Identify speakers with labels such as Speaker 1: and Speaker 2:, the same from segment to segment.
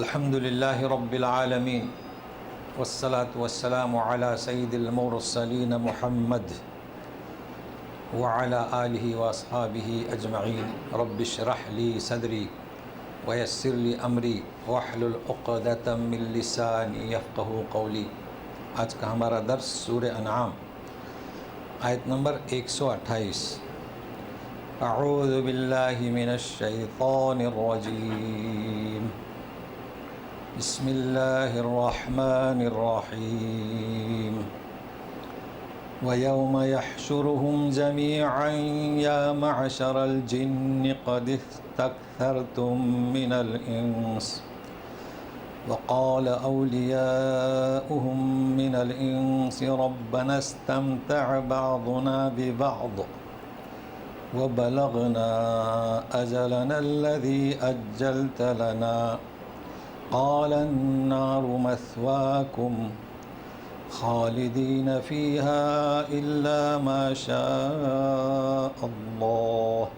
Speaker 1: الحمد لله رب العالمين والصلاة والسلام على سيد المرسلين محمد وعلى آله وأصحابه أجمعين. رب اشرح لي صدري ويسر لي أمري واحلل عقدة من لساني يفقهوا قولي. آج کا ہمارا درس سورہ انعام آیت نمبر 128. اعوذ باللہ من الشیطان الرجیم. بسم اللہ الرحمن الرحیم. وَيَوْمَ يَحْشُرُهُمْ جَمِيعًا يَا مَعْشَرَ الْجِنِّ قَدِ اسْتَكْثَرْتُم مِّنَ الْإِنسِ وَقَالَ أَوْلِيَاؤُهُم مِّنَ الْإِنسِ رَبَّنَا اسْتَمْتَعَ بَعْضُنَا بِبَعْضٍ وَبَلَغْنَا أَجَلَنَا الَّذِي أَجَّلْتَ لَنَا قَالَ النَّارُ مَثْوَاكُمْ خالدین فیہا الا ما شاء اللہ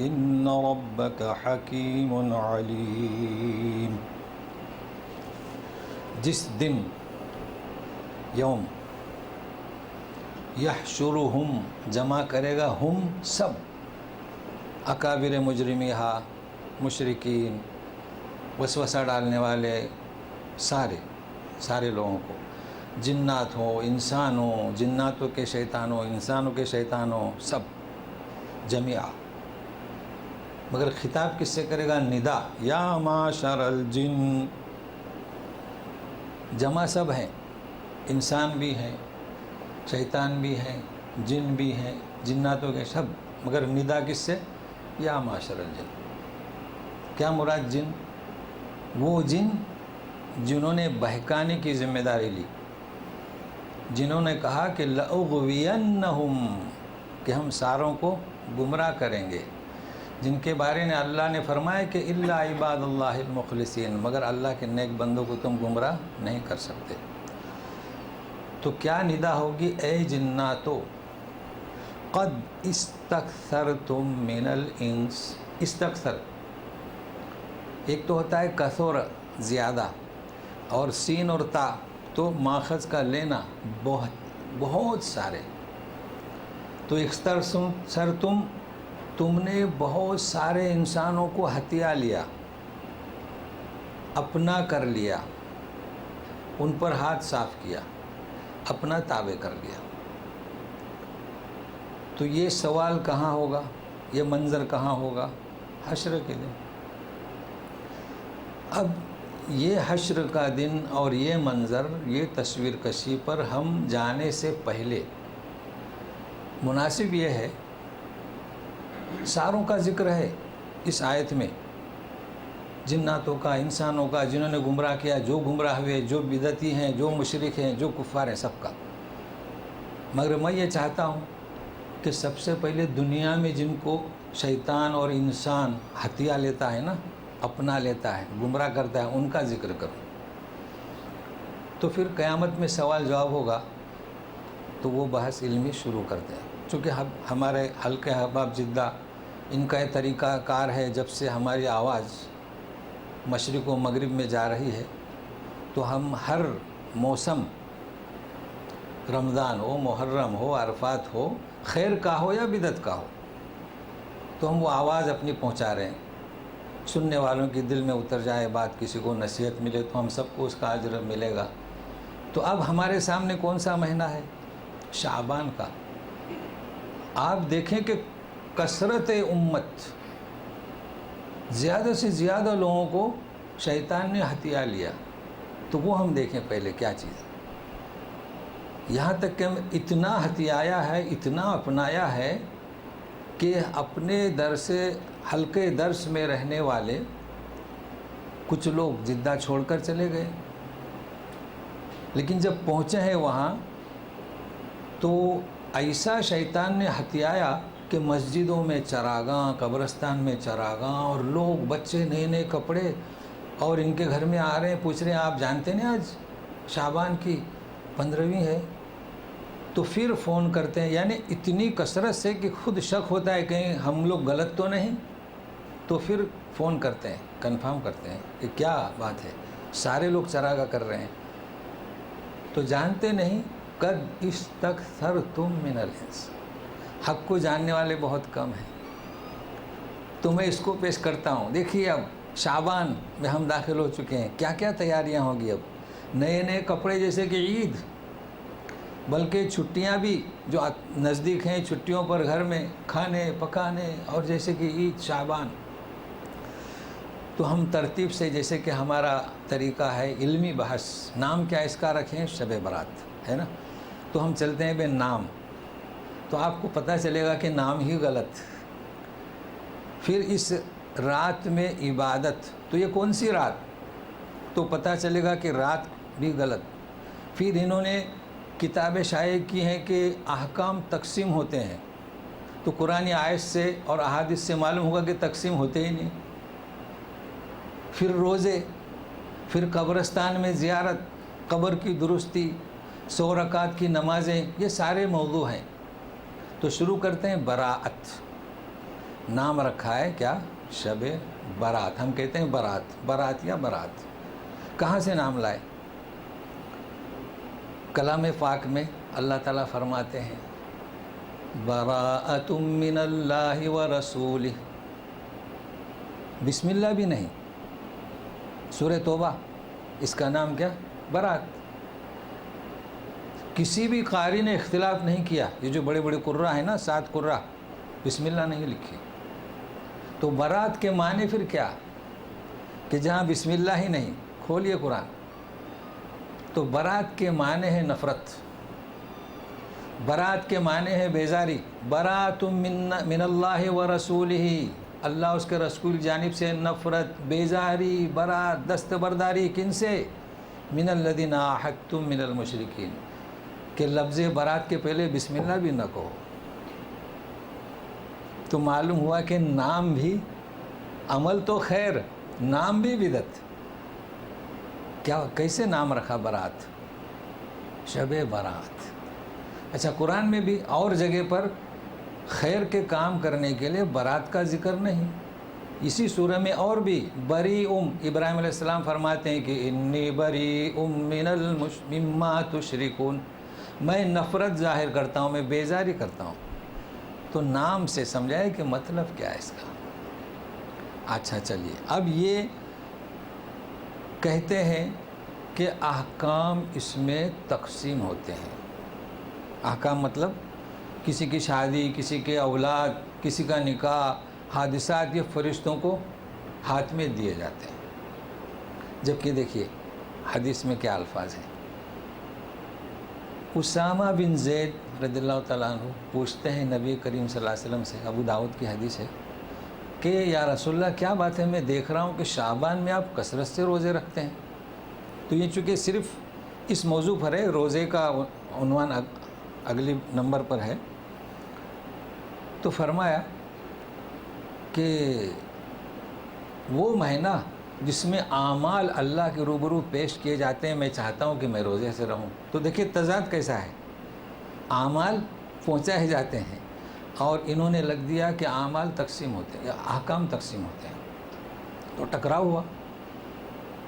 Speaker 1: ان ربک حکیم علیم. جس دن یوم یحشرہم جمع کرے گا ہم سب اکابر مجرمیہا مشرکین وسوسہ ڈالنے والے سارے لوگوں کو، جنات ہو انسان ہو، جناتوں کے شیطان ہو انسانوں کے شیطان ہو، سب جميعا. مگر خطاب کس سے کرے گا؟ ندا. یا معشر الجن، جمع سب ہیں، انسان بھی ہیں، شیطان بھی ہیں، جن بھی ہیں، جناتوں کے سب. مگر ندا کس سے؟ یا معشر الجن. کیا مراد جن؟ وہ جن جنہوں نے بہکانے کی ذمہ داری لی، جنہوں نے کہا کہ لَأُغْوِيَنَّهُمْ کہ ہم ساروں کو گمراہ کریں گے، جن کے بارے میں اللہ نے فرمایا کہ إِلَّا عِبَادَ اللَّهِ الْمُخْلِصِينَ مگر اللہ کے نیک بندوں کو تم گمراہ نہیں کر سکتے. تو کیا ندا ہوگی؟ اے جناتو قد استکثرتم من الانس. استکثر ایک تو ہوتا ہے کثور زیادہ، اور سین اور تا تو ماخذ کا لینا بہت سارے. تو استکثرتم تم نے بہت سارے انسانوں کو ہتھیا لیا، اپنا کر لیا، ان پر ہاتھ صاف کیا، اپنا تابع کر لیا. تو یہ سوال کہاں ہوگا؟ یہ منظر کہاں ہوگا؟ حشر کے دن. اب یہ حشر کا دن اور یہ منظر، یہ تصویر کشی پر ہم جانے سے پہلے مناسب یہ ہے، ساروں کا ذکر ہے اس آیت میں، جناتوں کا، انسانوں کا، جنہوں نے گمراہ کیا، جو گمراہ ہوئے، جو بدعتی ہیں، جو مشرک ہیں، جو کفار ہیں، سب کا. مگر میں یہ چاہتا ہوں کہ سب سے پہلے دنیا میں جن کو شیطان اور انسان ہتھیا لیتا ہے نا، اپنا لیتا ہے، گمراہ کرتا ہے، ان کا ذکر کروں. تو پھر قیامت میں سوال جواب ہوگا، تو وہ بحث علمی شروع کرتے ہیں. چونکہ ہمارے حلقہ احباب جدہ ان کا یہ طریقہ کار ہے، جب سے ہماری آواز مشرق و مغرب میں جا رہی ہے تو ہم ہر موسم، رمضان ہو، محرم ہو، عرفات ہو، خیر کا ہو یا بدعت کا ہو، تو ہم وہ آواز اپنی پہنچا رہے ہیں. سننے والوں کی دل میں اتر جائے بات، کسی کو نصیحت ملے تو ہم سب کو اس کا اجر ملے گا. تو اب ہمارے سامنے کون سا مہینہ ہے؟ شعبان کا. آپ دیکھیں کہ کثرت امت، زیادہ سے زیادہ لوگوں کو شیطان نے ہتھیا لیا. تو وہ ہم دیکھیں پہلے کیا چیز ہے. یہاں تک کہ اتنا ہتھیایا ہے، اتنا اپنایا ہے کہ اپنے درس حلقے درس میں رہنے والے کچھ لوگ جدہ چھوڑ کر چلے گئے. لیکن جب پہنچے ہیں وہاں تو ایسا شیطان نے ہتھیایا کہ مسجدوں میں چراغاں، قبرستان میں چراغاں، اور لوگ بچے نئے نئے کپڑے، اور ان کے گھر میں آ رہے ہیں، پوچھ رہے ہیں آپ جانتے ہیں آج شعبان کی 15ویں ہے؟ تو پھر فون کرتے ہیں. یعنی اتنی کثرت سے کہ خود شک ہوتا ہے کہیں ہم لوگ غلط تو نہیں. تو پھر فون کرتے ہیں، کنفرم کرتے ہیں کہ کیا بات ہے، سارے لوگ چراغا کر رہے ہیں، تو جانتے نہیں قد استکثرتم من الانس، حق کو جاننے والے بہت کم ہیں، تو میں اس کو پیش کرتا ہوں۔ دیکھیے اب شعبان میں ہم داخل ہو چکے ہیں، کیا کیا تیاریاں ہوگی، اب نئے نئے کپڑے جیسے کہ عید، بلکہ چھٹیاں بھی جو نزدیک ہیں، چھٹیوں پر گھر میں کھانے پکانے، اور جیسے کہ عید شعبان، تو ہم ترتیب سے، جیسے کہ ہمارا طریقہ ہے علمی بحث، نام کیا اس کا رکھیں، شب برات ہے نا، تو ہم چلتے ہیں بے نام، تو آپ کو پتہ چلے گا کہ نام ہی غلط، پھر اس رات میں عبادت، تو یہ کون سی رات، تو پتہ چلے گا کہ رات بھی غلط، پھر انہوں نے کتابیں شائع کی ہیں کہ احکام تقسیم ہوتے ہیں، تو قرآن آیت سے اور احادیث سے معلوم ہوگا کہ تقسیم ہوتے ہی نہیں، پھر روزے، پھر قبرستان میں زیارت، قبر کی درستی، 100 رکعت کی نمازیں، یہ سارے موضوع ہیں۔ تو شروع کرتے ہیں براءت، نام رکھا ہے کیا، شب برات، ہم کہتے ہیں برات یا برات، کہاں سے نام لائے، کلام پاک میں اللہ تعالیٰ فرماتے ہیں براءۃ من اللہ ورسولہ، بسم اللہ بھی نہیں، سورہ توبہ، اس کا نام کیا، برات۔ کسی بھی قاری نے اختلاف نہیں کیا، یہ جو بڑے بڑے قرہ ہیں نا، 7 قرہ، بسم اللہ نہیں لکھی، تو برات کے معنی پھر کیا، کہ جہاں بسم اللہ ہی نہیں، کھولیے قرآن، تو برات کے معنی ہے نفرت، برات کے معنی ہے بیزاری، براءۃ من اللہ ورسولہ، اللہ اس کے رسول جانب سے نفرت، بیزاری، برات، دستبرداری، کن سے، من الذین عاہدتم من المشرکین، کہ لفظ برات کے پہلے بسم اللہ بھی نہ کہو، تو معلوم ہوا کہ نام بھی، عمل تو خیر، نام بھی بدعت، کیا کیسے نام رکھا برات، شب برات۔ اچھا قرآن میں بھی اور جگہ پر خیر کے کام کرنے کے لیے برات کا ذکر نہیں، اسی سورہ میں اور بھی بری ابراہیم علیہ السلام فرماتے ہیں کہ انی بری مما تشرکون، میں نفرت ظاہر کرتا ہوں، میں بیزاری کرتا ہوں، تو نام سے سمجھائے کہ مطلب کیا ہے اس کا۔ اچھا چلیے، اب یہ کہتے ہیں کہ احکام اس میں تقسیم ہوتے ہیں، احکام مطلب کسی کی شادی، کسی کے اولاد، کسی کا نکاح، حادثات، یہ فرشتوں کو ہاتھ میں دیے جاتے ہیں، جبکہ دیکھیے حدیث میں کیا الفاظ ہیں، اسامہ بن زید رضی اللہ تعالیٰ عنہ پوچھتے ہیں نبی کریم صلی اللہ علیہ وسلم سے، ابو داؤد کی حدیث ہے کہ یا رسول اللہ کیا بات ہے، میں دیکھ رہا ہوں کہ شعبان میں آپ کثرت سے روزے رکھتے ہیں، تو یہ چونکہ صرف اس موضوع پر ہے، روزے کا عنوان اگلی نمبر پر ہے، تو فرمایا کہ وہ مہینہ جس میں اعمال اللہ کے روبرو پیش کیے جاتے ہیں، میں چاہتا ہوں کہ میں روزے سے رہوں، تو دیکھیے تضاد کیسا ہے، اعمال پہنچائے جاتے ہیں اور انہوں نے لگ دیا کہ اعمال تقسیم ہوتے ہیں، احکام تقسیم ہوتے ہیں، تو ٹکراؤ ہوا۔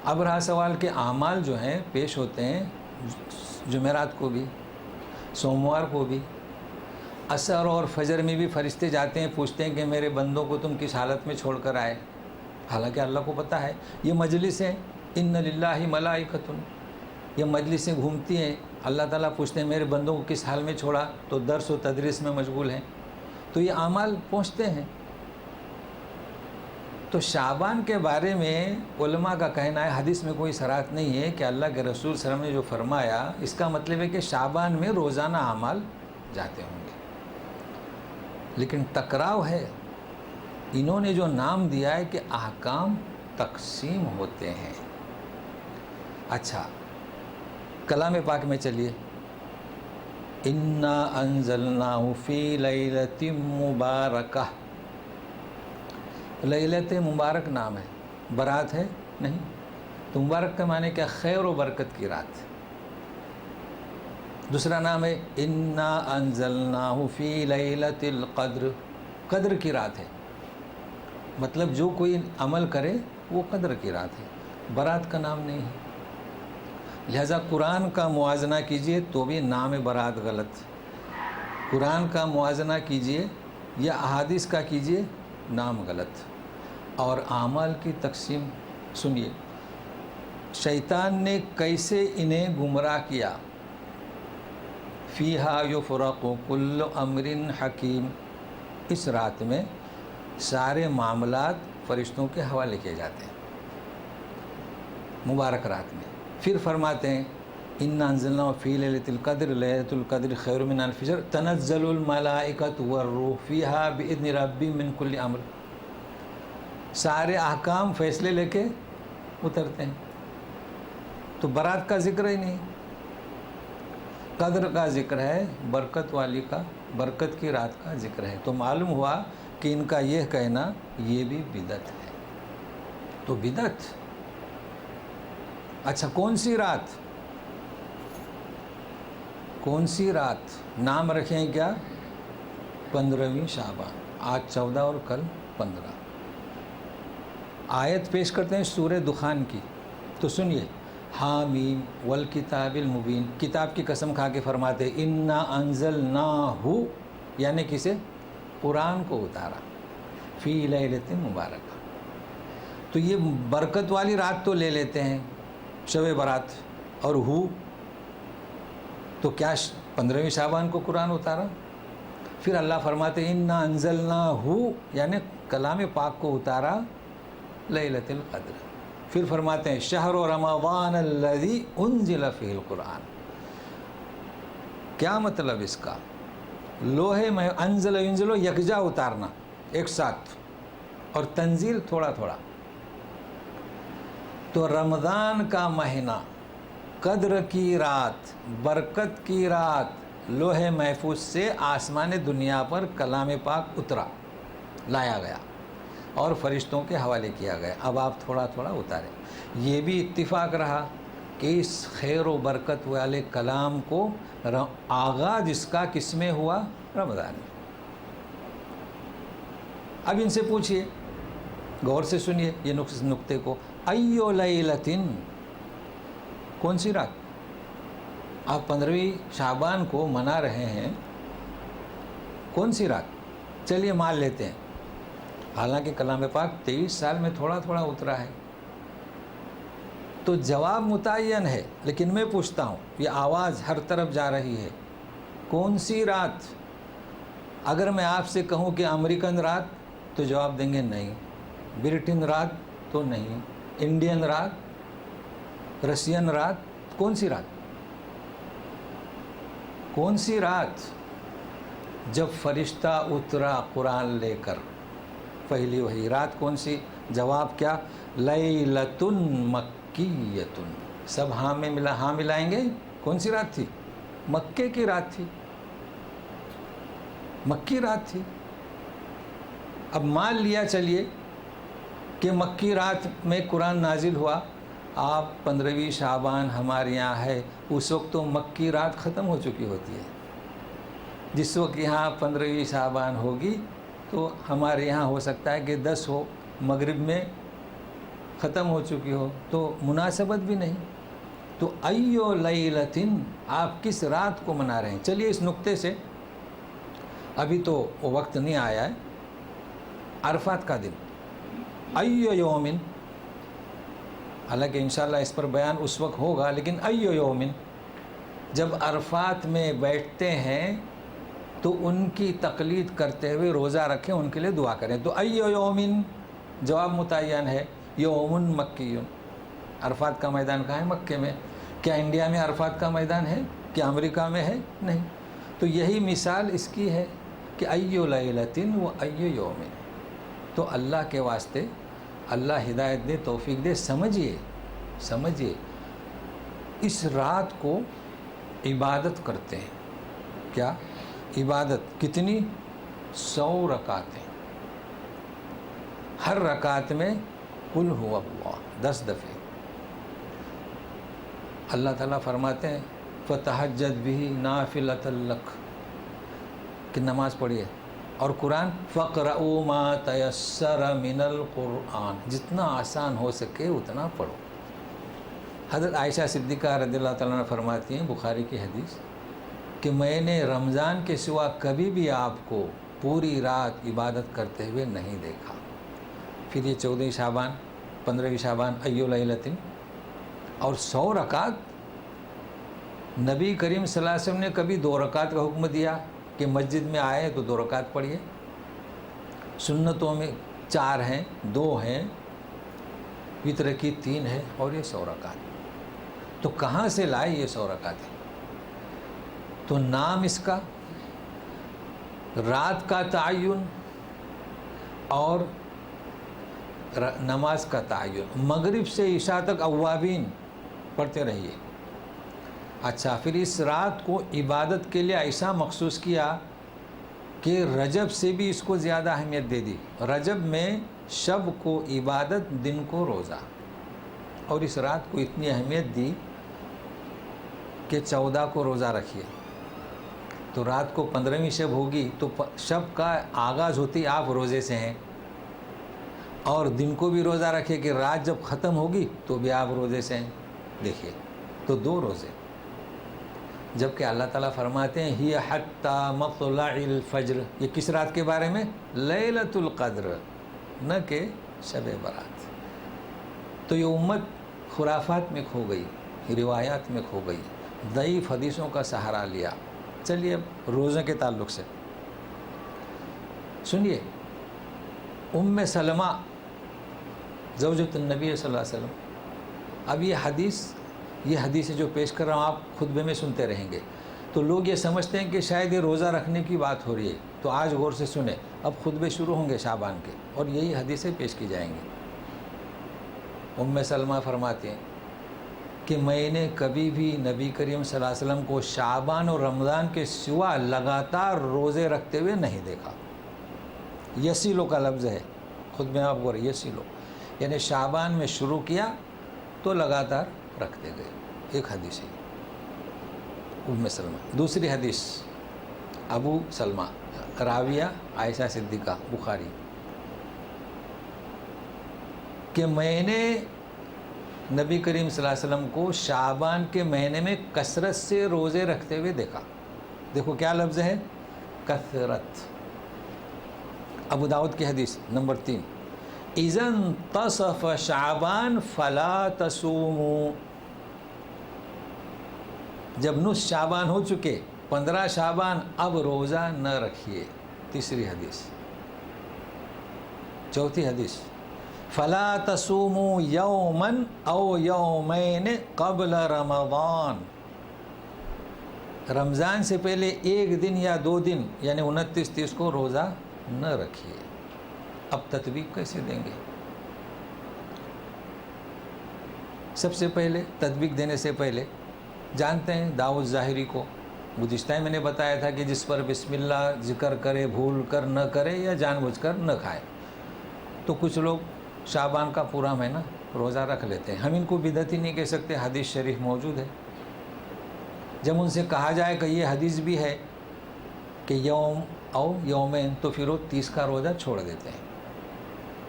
Speaker 1: اب رہا سوال کہ اعمال جو ہیں پیش ہوتے ہیں جمعرات کو بھی، سوموار کو بھی، عصر اور فجر میں بھی فرشتے جاتے ہیں، پوچھتے ہیں کہ میرے بندوں کو تم کس حالت میں چھوڑ کر آئے، حالانکہ اللہ کو پتہ ہے، یہ مجلسیں ان للہ ملائکۃ، یہ مجلسیں گھومتی ہیں، اللہ تعالیٰ پوچھتے ہیں میرے بندوں کو کس حال میں چھوڑا، تو درس و تدریس میں مشغول ہیں، تو یہ اعمال پہنچتے ہیں۔ تو شعبان کے بارے میں علماء کا کہنا ہے، حدیث میں کوئی صراحت نہیں ہے کہ اللہ کے رسول صلی اللہ علیہ وسلم نے جو فرمایا، اس کا مطلب ہے کہ شعبان میں روزانہ اعمال جاتے ہوں گے، لیکن ٹکراؤ ہے، انہوں نے جو نام دیا ہے کہ احکام تقسیم ہوتے ہیں۔ اچھا کلام پاک میں چلیے، انا انزلناہ فی لیلۃ مبارکہ، لیلت مبارک نام ہے، برات ہے نہیں، تو مبارک کا معنی کیا، خیر و برکت کی رات۔ دوسرا نام ہے انا انزلناہ فی لیلۃ القدر، قدر کی رات ہے، مطلب جو کوئی عمل کرے وہ قدر کی رات ہے، برات کا نام نہیں ہے۔ لہذا قرآن کا موازنہ کیجئے تو بھی نام برات غلط، قرآن کا موازنہ کیجئے یا احادیث کا کیجئے نام غلط۔ اور اعمال کی تقسیم سنیے، شیطان نے کیسے انہیں گمراہ کیا۔ فیہا یفرق کل امر حکیم، اس رات میں سارے معاملات فرشتوں کے حوالے کیے جاتے ہیں، مبارک رات میں۔ پھر فرماتے ہیں انا انزلناہ فی لیلۃ القدر، لیلۃ القدر خیر من الف شہر، تنزل الملائکۃ والروح فیہا باذن ربہم من کل امر، سارے احکام فیصلے لے کے اترتے ہیں۔ تو برات کا ذکر ہی نہیں، قدر کا ذکر ہے، برکت والی کا، برکت کی رات کا ذکر ہے۔ تو معلوم ہوا کہ ان کا یہ کہنا یہ بھی بدعت ہے۔ تو بدعت، اچھا کون سی رات؟ کون سی رات؟ نام رکھیں کیا؟ 15ویں شعبان، آج 14 اور کل 15۔ آیت پیش کرتے ہیں سورہ دخان کی، تو سنیے، حامیم والکتاب المبین، کتاب کی قسم کھا کے فرماتے انا انزلناہ، یعنی کسے؟ قرآن کو اتارا، فی لیلۃ مبارکہ۔ تو یہ برکت والی رات تو لے لیتے ہیں شب برات، اور ہو تو کیا 15ویں شعبان کو قرآن اتارا؟ پھر اللہ فرماتے انا انزلناہ، یعنی کلام پاک کو اتارا لیلۃ القدر۔ پھر فرماتے ہیں شہر رمضان الذی انزل فیہ القرآن۔ کیا مطلب اس کا؟ لوہے میں انزل ینزل یکجا اتارنا ایک ساتھ، اور تنزیل تھوڑا تھوڑا۔ تو رمضان کا مہینہ، قدر کی رات، برکت کی رات، لوہے محفوظ سے آسمان دنیا پر کلام پاک اترا، لایا گیا اور فرشتوں کے حوالے کیا گیا۔ اب آپ تھوڑا تھوڑا اتاریں۔ یہ بھی اتفاق رہا کہ اس خیر و برکت والے کلام کو آغاز اس کا کس میں ہوا؟ رمضان میں۔ اب ان سے پوچھئے، غور سے سنیے یہ نقطے کو، ایو لیلۃ، کون سی رات؟ آپ 15ویں شعبان کو منا رہے ہیں، کون سی رات؟ چلیے مان لیتے ہیں، حالانکہ کلام پاک 23 سال میں تھوڑا تھوڑا اترا ہے۔ تو جواب متعین ہے، لیکن میں پوچھتا ہوں، یہ آواز ہر طرف جا رہی ہے، کون سی رات؟ اگر میں آپ سے کہوں کہ امریکن رات، تو جواب دیں گے نہیں، برٹن رات تو نہیں، انڈین رات، رشین رات، کون سی رات؟ کون سی رات؟ جب فرشتہ اترا قرآن لے کر، پہلی وہی رات کون سی؟ جواب کیا؟ لیلۃ مکیۃ۔ سب ہاں میں ہاں ملائیں گے، کون سی رات تھی؟ مکے کی رات تھی، مکی رات تھی۔ اب مان لیا چلیے کہ مکی رات میں قرآن نازل ہوا، آپ 15ویں شعبان ہمارے یہاں ہے، اس وقت تو مکی رات ختم ہو چکی ہوتی ہے۔ جس وقت یہاں 15ویں شعبان ہوگی تو ہمارے یہاں ہو سکتا ہے کہ 10 ہو، مغرب میں ختم ہو چکی ہو، تو مناسبت بھی نہیں۔ تو ایو لیلۃ، آپ کس رات کو منا رہے ہیں؟ چلیے اس نقطے سے، ابھی تو وہ وقت نہیں آیا ہے، عرفات کا دن، ایو یومن، حالانکہ انشاءاللہ اس پر بیان اس وقت ہوگا، لیکن ایو یومن، جب عرفات میں بیٹھتے ہیں تو ان کی تقلید کرتے ہوئے روزہ رکھیں، ان کے لیے دعا کریں۔ تو ایو یومن، جواب متعین ہے، یومن مکی۔ عرفات کا میدان کہاں ہے؟ مکے میں۔ کیا انڈیا میں عرفات کا میدان ہے؟ کیا امریکہ میں ہے؟ نہیں۔ تو یہی مثال اس کی ہے کہ ایو لیلۃ و ایو یومن۔ تو اللہ کے واسطے، اللہ ہدایت دے، توفیق دے، سمجھیے اس رات کو عبادت کرتے ہیں۔ کیا عبادت؟ کتنی؟ 100 رکعتیں، ہر رکعت میں قل هو اللہ 10 دفعے۔ اللہ تعالیٰ فرماتے ہیں فَتَحَجَّدْ بِهِ نَافِلَةً لَكَ، کہ نماز پڑھیے اور قرآن فَقْرَؤُوا مَا تَيَسَّرَ مِنَ الْقُرْآنِ، جتنا آسان ہو سکے اتنا پڑھو۔ حضرت عائشہ صدیقہ رضی اللہ تعالیٰ عنہ فرماتی ہیں، بخاری کی حدیث، کہ میں نے رمضان کے سوا کبھی بھی آپ کو پوری رات عبادت کرتے ہوئے نہیں دیکھا۔ پھر یہ 14 شعبان، 15 شعبان، ایو لیلۃ، اور 100 رکعت۔ نبی کریم صلی اللہ علیہ وسلم نے کبھی 2 رکعت کا حکم دیا کہ مسجد میں آئے تو 2 رکعت پڑھیے؟ سنتوں میں 4 ہیں، 2 ہیں، وتر کی 3 ہے، اور یہ 100 رکعت۔ تو کہاں سے لائے یہ 100 رکعتیں؟ تو نام اس کا، رات کا تعین اور نماز کا تعین، مغرب سے عشاء تک اوابین پڑھتے رہیے۔ اچھا، پھر اس رات کو عبادت کے لیے ایسا مخصوص کیا کہ رجب سے بھی اس کو زیادہ اہمیت دے دی۔ رجب میں شب کو عبادت، دن کو روزہ، اور اس رات کو اتنی اہمیت دی کہ 14 کو روزہ رکھیے۔ تو رات کو 15ویں شب ہوگی تو شب کا آغاز ہوتی آپ روزے سے ہیں، اور دن کو بھی روزہ رکھے کہ رات جب ختم ہوگی تو بھی آپ روزے سے ہیں۔ دیکھیے، تو 2 روزے، جبکہ اللہ تعالیٰ فرماتے ہیں ہی حتی مطلع الفجر، یہ کس رات کے بارے میں؟ لیلۃ القدر، نہ کہ شب برات۔ تو یہ امت خرافات میں کھو گئی، روایات میں کھو گئی، ضعیف حدیثوں کا سہارا لیا۔ چلیے اب روزے کے تعلق سے سنیے، ام سلمہ زوجۃ النبی صلی اللہ علیہ وسلم۔ اب یہ حدیث جو پیش کر رہا ہوں آپ خطبے میں سنتے رہیں گے، تو لوگ یہ سمجھتے ہیں کہ شاید یہ روزہ رکھنے کی بات ہو رہی ہے، تو آج غور سے سنیں، اب خطبے شروع ہوں گے شعبان کے، اور یہی حدیثیں پیش کی جائیں گی۔ ام سلمہ فرماتے ہیں کہ میں نے کبھی بھی نبی کریم صلی اللہ علیہ وسلم کو شعبان اور رمضان کے سوا لگاتار روزے رکھتے ہوئے نہیں دیکھا۔ یسیلو کا لفظ ہے، خود میں آپ غور، یسیلو یعنی شعبان میں شروع کیا تو لگاتار رکھتے گئے۔ ایک حدیث ہے ام سلمہ۔ دوسری حدیث ابو سلمہ، راویہ عائشہ صدیقہ، بخاری، کہ میں نے نبی کریم صلی اللہ علیہ وسلم کو شعبان کے مہینے میں کثرت سے روزے رکھتے ہوئے دیکھا۔ دیکھو کیا لفظ ہے، کثرت۔ ابو داؤد کی حدیث نمبر 3، اذا انتصف شعبان فلا تصوموا، جب نصف شعبان ہو چکے، 15 شعبان، اب روزہ نہ رکھیے۔ تیسری حدیث۔ چوتھی حدیث، فلا تصوموا یوما او یومین قبل رمضان، رمضان سے پہلے 1 دن یا 2 دن یعنی 29 30 کو روزہ نہ رکھیے۔ اب تطبیق کیسے دیں گے؟ سب سے پہلے تطبیق دینے سے پہلے جانتے ہیں داؤد ظاہری کو، گزشتہ میں نے بتایا تھا کہ جس پر بسم اللہ ذکر کرے، بھول کر نہ کرے یا جان بوجھ کر نہ کھائے، تو کچھ لوگ شعبان کا پورا مہینہ روزہ رکھ لیتے ہیں۔ ہم ان کو بدعت ہی نہیں کہہ سکتے، حدیث شریف موجود ہے۔ جب ان سے کہا جائے کہ یہ حدیث بھی ہے کہ یوم او یومین، تو پھر وہ 30 کا روزہ چھوڑ دیتے ہیں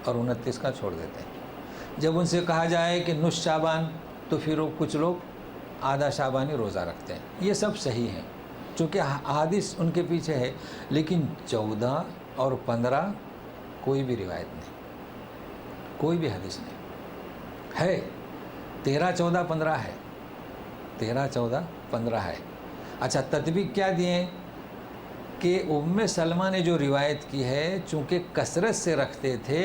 Speaker 1: اور 29 کا چھوڑ دیتے ہیں۔ جب ان سے کہا جائے کہ نصف شعبان، تو پھر وہ کچھ لوگ آدھا شعبانی روزہ رکھتے ہیں۔ یہ سب صحیح ہیں چونکہ حدیث ان کے پیچھے ہے، لیکن 14 اور 15 کوئی بھی روایت نہیں، کوئی بھی حدیث نہیں ہے۔ 13 14 15 ہے، 13 14 15 ہے۔ اچھا، تطبیق کیا دیے کہ ام سلمہ نے جو روایت کی ہے، چونکہ کثرت سے رکھتے تھے،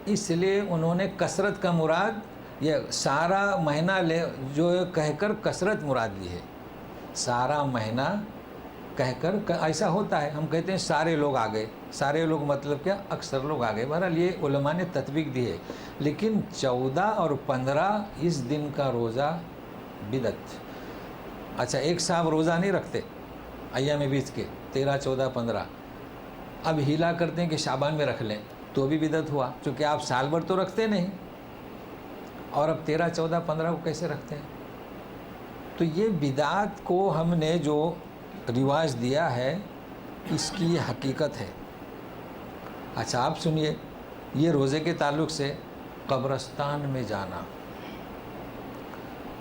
Speaker 1: اس لیے انہوں نے کثرت کا مراد یہ سارا مہینہ جو کہہ کر کثرت مراد لی ہے۔ سارا مہینہ کہہ کر، ایسا ہوتا ہے، ہم کہتے ہیں سارے لوگ آ گئے، سارے لوگ مطلب کیا، اکثر لوگ آ گئے۔ بہرحال یہ علماء نے تطبیق دی ہے، لیکن 14 اور 15 اس دن کا روزہ بدعت۔ اچھا، ایک صاحب روزہ نہیں رکھتے ایام بیچ کے 13 14 15، اب ہیلا کرتے ہیں کہ شعبان میں رکھ لیں، تو بھی بدعت ہوا، چونکہ آپ سال بھر تو رکھتے نہیں، اور اب 13 14 15 کو کیسے رکھتے ہیں؟ تو یہ بدعت کو ہم نے جو رواج دیا ہے، اس کی یہ حقیقت ہے۔ اچھا آپ سنیے، یہ روزے کے تعلق سے قبرستان میں جانا،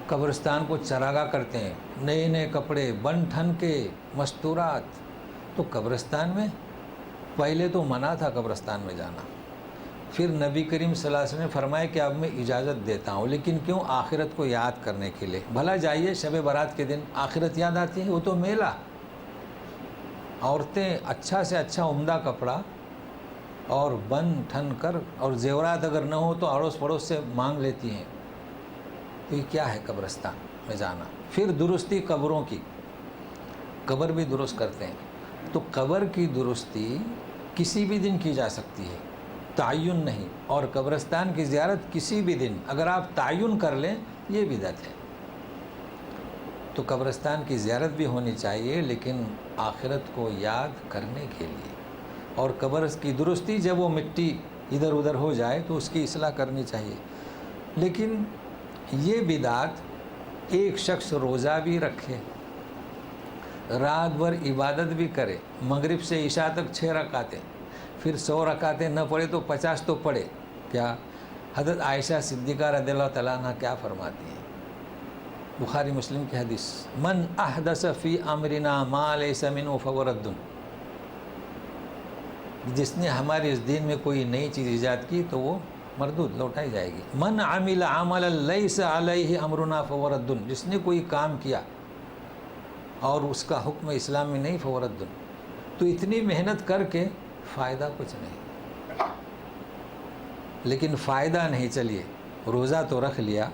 Speaker 1: قبرستان کو چراغاہ کرتے ہیں، نئے نئے کپڑے بن ٹھن کے مستورات، تو قبرستان میں پہلے تو منع تھا قبرستان میں جانا، پھر نبی کریم صلی اللہ علیہ وسلم نے فرمایا کہ اب میں اجازت دیتا ہوں، لیکن کیوں؟ آخرت کو یاد کرنے کے لیے۔ بھلا جائیے شب برات کے دن آخرت یاد آتی ہے، وہ تو میلہ، عورتیں اچھا سے اچھا عمدہ کپڑا اور بن ٹھن کر، اور زیورات اگر نہ ہو تو اڑوس پڑوس سے مانگ لیتی ہیں، تو یہ کیا ہے قبرستان میں جانا؟ پھر درستی قبروں کی، قبر بھی درست کرتے ہیں، تو قبر کی درستی کسی بھی دن کی جا سکتی ہے، تعین نہیں، اور قبرستان کی زیارت کسی بھی دن اگر آپ تعین کر لیں یہ بدعت ہے۔ تو قبرستان کی زیارت بھی ہونی چاہیے، لیکن آخرت کو یاد کرنے کے لیے، اور قبر کی درستی جب وہ مٹی ادھر ادھر ہو جائے تو اس کی اصلاح کرنی چاہیے۔ لیکن یہ بدعت ایک شخص روزہ بھی رکھے، رات بھر عبادت بھی کرے، مغرب سے عشاء تک 6 رکعتیں، پھر 100 رکعتیں نہ پڑھے تو 50 تو پڑھے۔ کیا حضرت عائشہ صدیقہ رضی اللہ تعالیٰ عنہ کیا فرماتی ہیں؟ بخاری مسلم کی حدیث، من احدث فی امرنا ما لیس منہ فہو رد، جس نے ہمارے اس دین میں کوئی نئی چیز ایجاد کی تو وہ مردود، لوٹائی جائے گی۔ من عمل عملا لیس علیہ امرنا فہو رد، جس نے کوئی کام کیا اور اس کا حکم اسلام میں نہیں فہو رد۔ تو اتنی محنت کر کے فائدہ کچھ نہیں، لیکن فائدہ نہیں۔ چلیے روزہ تو رکھ لیا،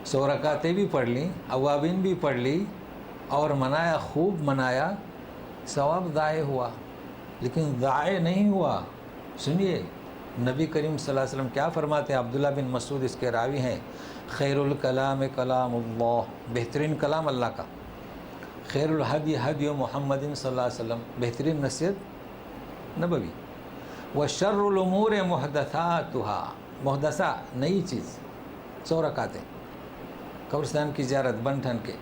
Speaker 1: 100 رکعتیں بھی پڑھ لیں، اوابین بھی پڑھ لی اور منایا، خوب منایا، ثواب ضائع ہوا، لیکن ضائع نہیں ہوا۔ سنیے نبی کریم صلی اللہ علیہ وسلم کیا فرماتے ہیں؟ عبداللہ بن مسعود اس کے راوی ہیں، خیر الکلام کلام اللہ، بہترین کلام اللہ کا، خیر الحدی حدی محمد صلی اللہ علیہ وسلم، بہترین نصیحت نبوی، وشر الامور محدثاتها، محدثہ نئی چیز، 100 رکعتیں، قبرستان کی زیارت بن ٹھن کے،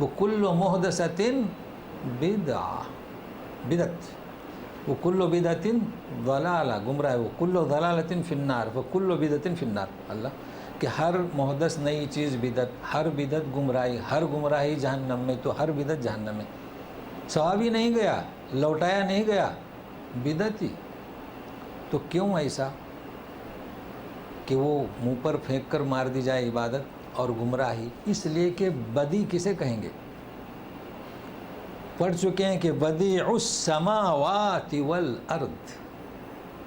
Speaker 1: وہ کل محدثۃ بدعہ، بدعت، وہ کل بدعت ضلالہ، گمراہ، وہ کل ضلالۃ فی النار، وہ کل بدعت فی النار، اللہ کہ ہر محدث نئی چیز بدعت، ہر بدعت گمراہی، ہر گمراہی جہنم میں، تو ہر بدعت جہنم میں، ثواب ہی نہیں گیا، لوٹایا نہیں گیا، بدعت ہی۔ تو کیوں ایسا کہ وہ منہ پر پھینک کر مار دی جائے عبادت اور گمراہی؟ اس لیے کہ بدی کسے کہیں گے؟ پڑھ چکے ہیں کہ بدیع السماوات والارض،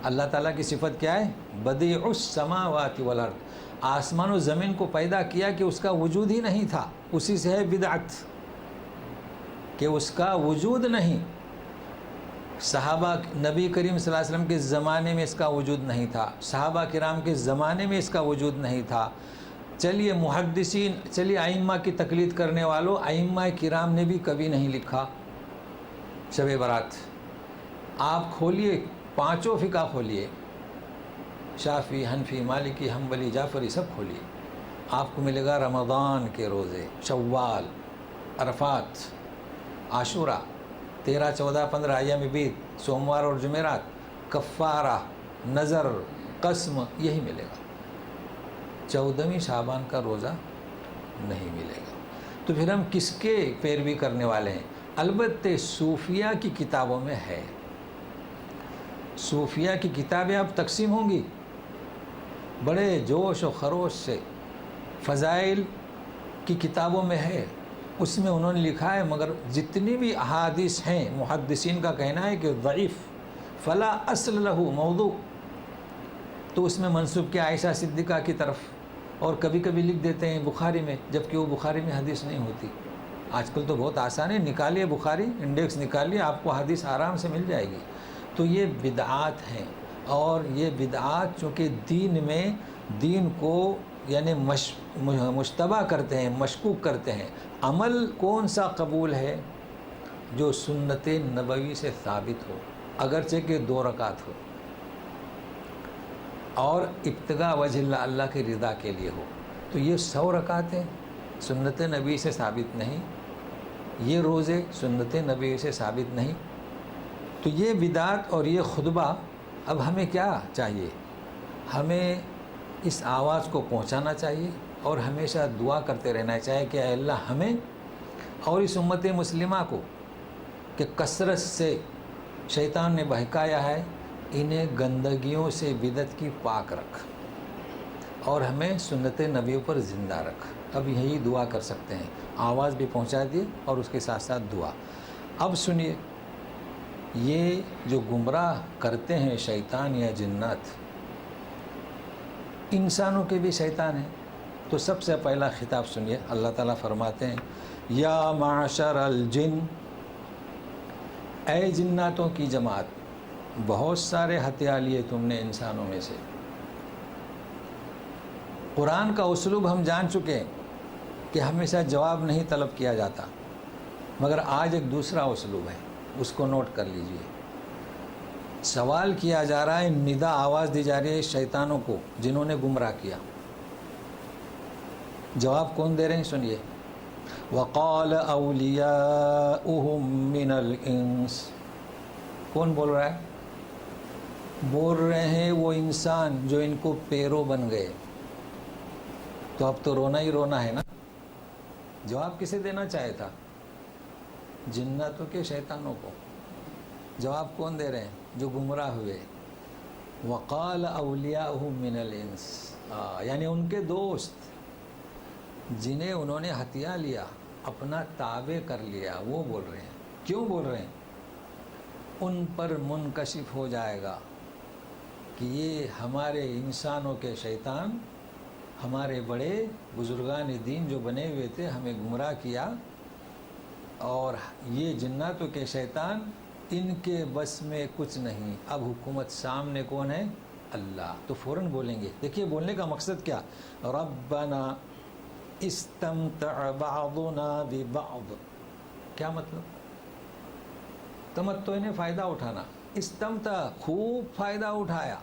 Speaker 1: اللہ تعالیٰ کی صفت کیا ہے؟ بدیع السماوات والارض، آسمان و زمین کو پیدا کیا کہ اس کا وجود ہی نہیں تھا، اسی سے ہے بدعت کہ اس کا وجود نہیں۔ صحابہ، نبی کریم صلی اللہ علیہ وسلم کے زمانے میں اس کا وجود نہیں تھا، صحابہ کرام کے زمانے میں اس کا وجود نہیں تھا۔ چلیے محدثین، چلیے ائمہ کی تقلید کرنے والوں، ائمہ کرام نے بھی کبھی نہیں لکھا شب برات۔ آپ کھولیے، پانچوں فقہ کھولیے، شافعی، حنفی، مالکی، حنبلی، جعفری، سب کھولیے، آپ کو ملے گا رمضان کے روزے، شوال، عرفات، عاشورہ، 13، 14، 15 ایام بیت، سوموار اور جمعرات، کفارہ، نظر، قسم، یہی ملے گا۔ 14ویں شعبان کا روزہ نہیں ملے گا۔ تو پھر ہم کس کے پیروی کرنے والے ہیں؟ البتہ صوفیہ کی کتابوں میں ہے، صوفیہ کی کتابیں اب تقسیم ہوں گی بڑے جوش و خروش سے، فضائل کی کتابوں میں ہے، اس میں انہوں نے لکھا ہے، مگر جتنی بھی احادیث ہیں محدثین کا کہنا ہے کہ ضعیف، فلا اصل لہو، موضوع، تو اس میں منسوب کیا عائشہ صدیقہ کی طرف، اور کبھی کبھی لکھ دیتے ہیں بخاری میں، جبکہ وہ بخاری میں حدیث نہیں ہوتی۔ آج کل تو بہت آسان ہے، نکالیے بخاری انڈیکس نکالیے، آپ کو حدیث آرام سے مل جائے گی۔ تو یہ بدعات ہیں، اور یہ بدعات چونکہ دین میں، دین کو یعنی مشتبہ کرتے ہیں، مشکوک کرتے ہیں۔ عمل کون سا قبول ہے؟ جو سنت نبوی سے ثابت ہو، اگرچہ کہ 2 رکعت ہو، اور ابتغاء وجہ اللہ، اللہ کی رضا کے لیے ہو۔ تو یہ 100 رکعتیں سنت نبی سے ثابت نہیں، یہ روزے سنت نبی سے ثابت نہیں۔ تو یہ بدعت اور یہ خطبہ اب ہمیں کیا چاہیے؟ ہمیں اس آواز کو پہنچانا چاہیے اور ہمیشہ دعا کرتے رہنا چاہیے کہ اے اللہ ہمیں اور اس امت مسلمہ کو کہ کثرت سے شیطان نے بہکایا ہے، انہیں گندگیوں سے بدعت کی پاک رکھ اور ہمیں سنت نبیوں پر زندہ رکھ۔ اب یہی دعا کر سکتے ہیں، آواز بھی پہنچا دی اور اس کے ساتھ ساتھ دعا۔ اب سنیے، یہ جو گمراہ کرتے ہیں شیطان یا جنات، انسانوں کے بھی شیطان ہیں۔ تو سب سے پہلا خطاب سنیے، اللہ تعالیٰ فرماتے ہیں یا معشر الجن، اے جناتوں کی جماعت، بہت سارے ہتھیار لیے تم نے انسانوں میں سے۔ قرآن کا اسلوب ہم جان چکے ہیں کہ ہمیشہ جواب نہیں طلب کیا جاتا، مگر آج ایک دوسرا اسلوب ہے، اس کو نوٹ کر لیجئے۔ سوال کیا جا رہا ہے، ندا آواز دی جا رہی ہے شیطانوں کو جنہوں نے گمراہ کیا۔ جواب کون دے رہے ہیں؟ سنیے، وقال اولیاؤہم من الانس، کون بول رہا ہے؟ بول رہے ہیں وہ انسان جو ان کو پیرو بن گئے۔ تو اب تو رونا ہی رونا ہے نا۔ جواب کسے دینا چاہے تھا؟ جناتوں کے شیطانوں کو۔ جواب کون دے رہے ہیں؟ جو گمراہ ہوئے۔ وقال اولیاؤہم من الانس، یعنی ان کے دوست جنہیں انہوں نے ہتھیا لیا، اپنا تابع کر لیا، وہ بول رہے ہیں۔ کیوں بول رہے ہیں؟ ان پر منکشف ہو جائے گا کہ یہ ہمارے انسانوں کے شیطان، ہمارے بڑے بزرگان دین جو بنے ہوئے تھے، ہمیں گمراہ کیا، اور یہ جناتوں کے شیطان ان کے بس میں کچھ نہیں۔ اب حکومت سامنے کون ہے؟ اللہ۔ تو فوراً بولیں گے۔ دیکھیے بولنے کا مقصد کیا؟ ربنا استمتع بعضنا ببعض، کیا مطلب؟ تمتع نے فائدہ اٹھانا، استمتع خوب فائدہ اٹھایا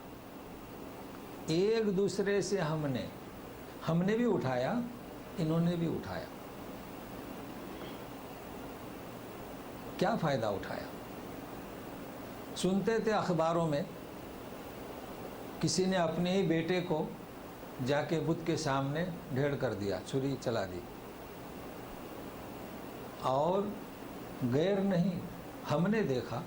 Speaker 1: ایک دوسرے سے، ہم نے بھی اٹھایا، انہوں نے بھی اٹھایا۔ کیا فائدہ اٹھایا؟ سنتے تھے اخباروں میں، کسی نے اپنے ہی بیٹے کو جا کے بت کے سامنے ڈھیڑ کر دیا، چھری چلا دی، اور غیر نہیں، ہم نے دیکھا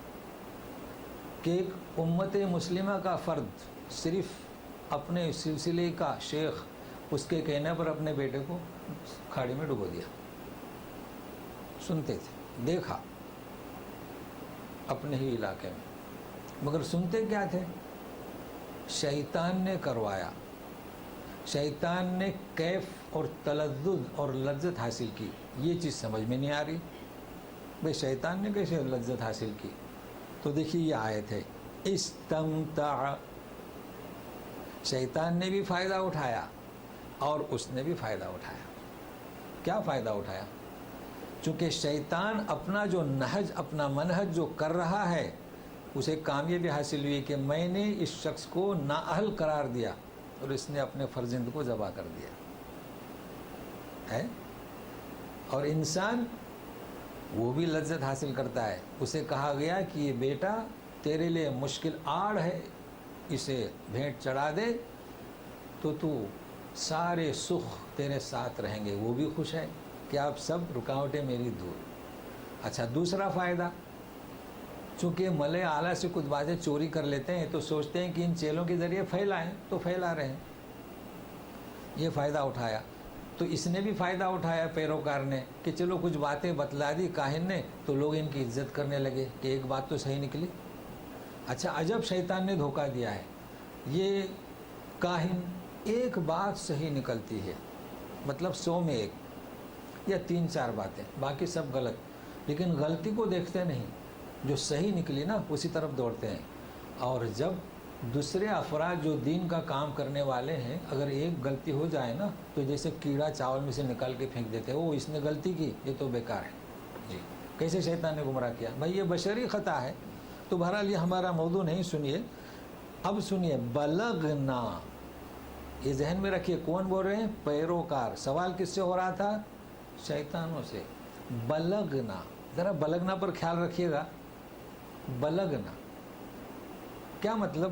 Speaker 1: کہ ایک امت مسلمہ کا فرد صرف اپنے سلسلے کا شیخ اس کے کہنے پر اپنے بیٹے کو کھاڑی میں ڈبو دیا۔ سنتے تھے، دیکھا اپنے ہی علاقے میں، مگر سنتے کیا تھے؟ شیطان نے کروایا، شیطان نے کیف اور تلذذ اور لذت حاصل کی۔ یہ چیز سمجھ میں نہیں آ رہی، بھئی شیطان نے کیسے لذت حاصل کی؟ تو دیکھیے یہ آیت ہے، استمتع، شیطان نے بھی فائدہ اٹھایا اور اس نے بھی فائدہ اٹھایا۔ کیا فائدہ اٹھایا؟ چونکہ شیطان اپنا جو نہج، اپنا منہج جو کر رہا ہے، اسے کامیابی حاصل ہوئی کہ میں نے اس شخص کو نااہل قرار دیا اور اس نے اپنے فرزند کو ذبح کر دیا ہے۔ اور انسان وہ بھی لذت حاصل کرتا ہے۔ اسے کہا گیا کہ یہ بیٹا تیرے لیے مشکل آڑ ہے، اسے بھینٹ چڑھا دے تو سارے سکھ تیرے ساتھ رہیں گے۔ وہ بھی خوش ہے کہ آپ سب رکاوٹیں میری دور۔ اچھا، دوسرا فائدہ، چونکہ ملے اعلیٰ سے کچھ باتیں چوری کر لیتے ہیں تو سوچتے ہیں کہ ان چیلوں کے ذریعے پھیلائیں، تو پھیلا رہے ہیں۔ یہ فائدہ اٹھایا، تو اس نے بھی فائدہ اٹھایا پیروکار نے، کہ چلو کچھ باتیں بتلا دی کاہن نے تو لوگ ان کی عزت کرنے لگے کہ ایک بات تو صحیح نکلی۔ اچھا، عجب شیطان نے دھوکہ دیا ہے، یہ کاہن ایک بات صحیح نکلتی ہے، مطلب 100 میں 1 یا 3-4 باتیں، باقی سب غلط، لیکن غلطی کو دیکھتے نہیں، جو صحیح نکلی نا اسی طرف دوڑتے ہیں۔ اور جب دوسرے افراد جو دین کا کام کرنے والے ہیں، اگر ایک غلطی ہو جائے نا تو جیسے کیڑا چاول میں سے نکال کے پھینک دیتے ہیں، وہ اس نے غلطی کی، یہ تو بیکار ہے جی۔ کیسے شیطان نے گمراہ کیا؟ بھائی یہ بشری خطا ہے۔ تو بہرحال یہ ہمارا موضوع نہیں، سنیے اب سنیے، بلغنا، یہ ذہن میں رکھیے، کون بول رہے ہیں؟ پیروکار۔ سوال کس سے ہو رہا تھا؟ شیطانوں سے۔ بلغنا، ذرا بلغنا پر خیال رکھیے گا۔ بلغنا کیا مطلب؟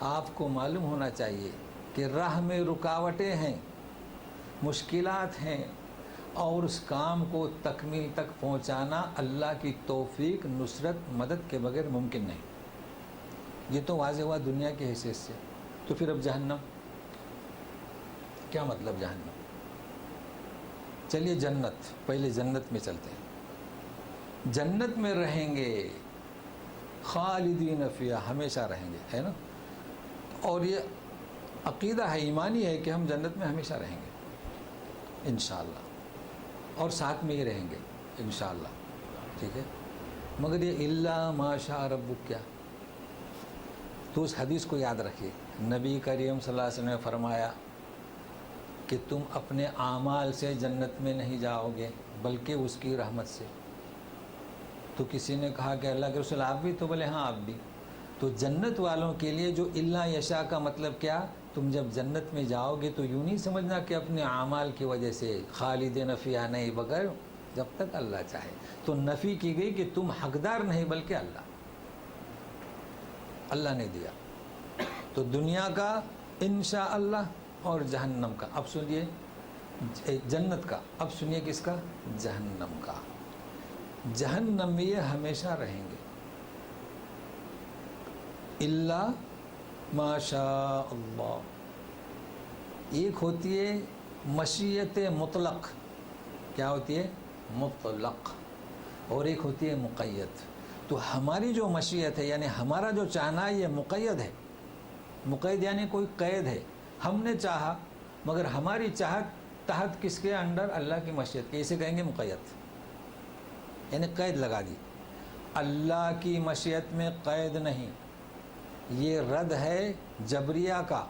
Speaker 1: آپ کو معلوم ہونا چاہیے کہ راہ میں رکاوٹیں ہیں، مشکلات ہیں، اور اس کام کو تکمیل تک پہنچانا اللہ کی توفیق، نصرت، مدد کے بغیر ممکن نہیں۔ یہ تو واضح ہوا دنیا کی حیثیت سے۔ تو پھر اب جہنم، کیا مطلب جہنم؟ چلیے جنت، پہلے جنت میں چلتے ہیں۔ جنت میں رہیں گے، خالدین فیہا، ہمیشہ رہیں گے، ہے نا؟ اور یہ عقیدہ ہے، ایمانی ہے کہ ہم جنت میں ہمیشہ رہیں گے انشاءاللہ، اور ساتھ میں ہی رہیں گے انشاءاللہ، ٹھیک ہے؟ مگر یہ الا ما شاء ربک کیا؟ تو اس حدیث کو یاد رکھیے، نبی کریم صلی اللہ علیہ وسلم نے فرمایا کہ تم اپنے اعمال سے جنت میں نہیں جاؤ گے بلکہ اس کی رحمت سے۔ تو کسی نے کہا کہ اللہ کے رسول آپ بھی؟ تو بولے ہاں آپ بھی۔ تو جنت والوں کے لیے جو الا یشاء کا مطلب کیا؟ تم جب جنت میں جاؤ گے تو یوں نہیں سمجھنا کہ اپنے اعمال کی وجہ سے خالدین فیہا، نہیں، بغیر جب تک اللہ چاہے۔ تو نفی کی گئی کہ تم حقدار نہیں بلکہ اللہ نے دیا۔ تو دنیا کا انشاءاللہ اور جہنم کا، اب سنیے جنت کا، اب سنیے کس کا؟ جہنم کا۔ جہنم میں یہ ہمیشہ رہیں گے، الا ما شاء اللہ۔ ایک ہوتی ہے مشیت مطلق، کیا ہوتی ہے؟ مطلق، اور ایک ہوتی ہے مقید۔ تو ہماری جو مشیت ہے، یعنی ہمارا جو چاہنا ہے، یہ مقید ہے۔ مقید یعنی کوئی قید ہے، ہم نے چاہا مگر ہماری چاہت تحت کس کے انڈر؟ اللہ کی مشیت کے، اسے کہیں گے مقید، یعنی قید لگا دی۔ اللہ کی مشیت میں قید نہیں، یہ رد ہے جبریہ کا،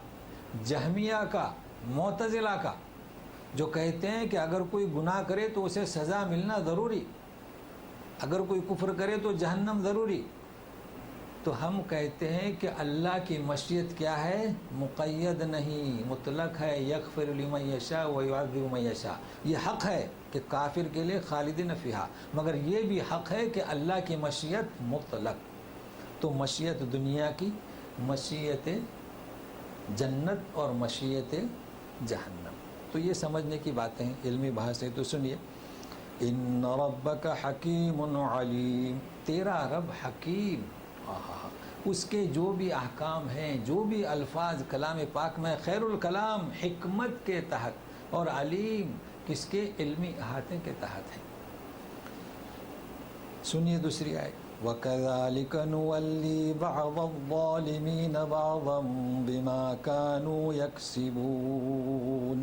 Speaker 1: جہمیہ کا، معتزلہ کا، جو کہتے ہیں کہ اگر کوئی گناہ کرے تو اسے سزا ملنا ضروری، اگر کوئی کفر کرے تو جہنم ضروری۔ تو ہم کہتے ہیں کہ اللہ کی مشیت کیا ہے؟ مقید نہیں، مطلق ہے، یغفر لمن یشاء ویعذب من یشاء۔ یہ حق ہے کہ کافر کے لیے خالدین فیہا، مگر یہ بھی حق ہے کہ اللہ کی مشیت مطلق۔ تو مشیت دنیا کی، مشیت جنت اور مشیت جہنم، تو یہ سمجھنے کی باتیں ہیں، علمی بحث ہے۔ تو سنیے، ان ربک حکیم علیم، تیرا رب حکیم، اس کے جو بھی احکام ہیں، جو بھی الفاظ کلام پاک میں، خیر الکلام حکمت کے تحت، اور علیم کس کے؟ علمی احاطے کے تحت ہیں۔ سنیے دوسری آیت، وَكَذَلِكَ نُوَلِّي بَعْضَ الظَّالِمِينَ بَعْضًا بِمَا كَانُوا يَكْسِبُونَ۔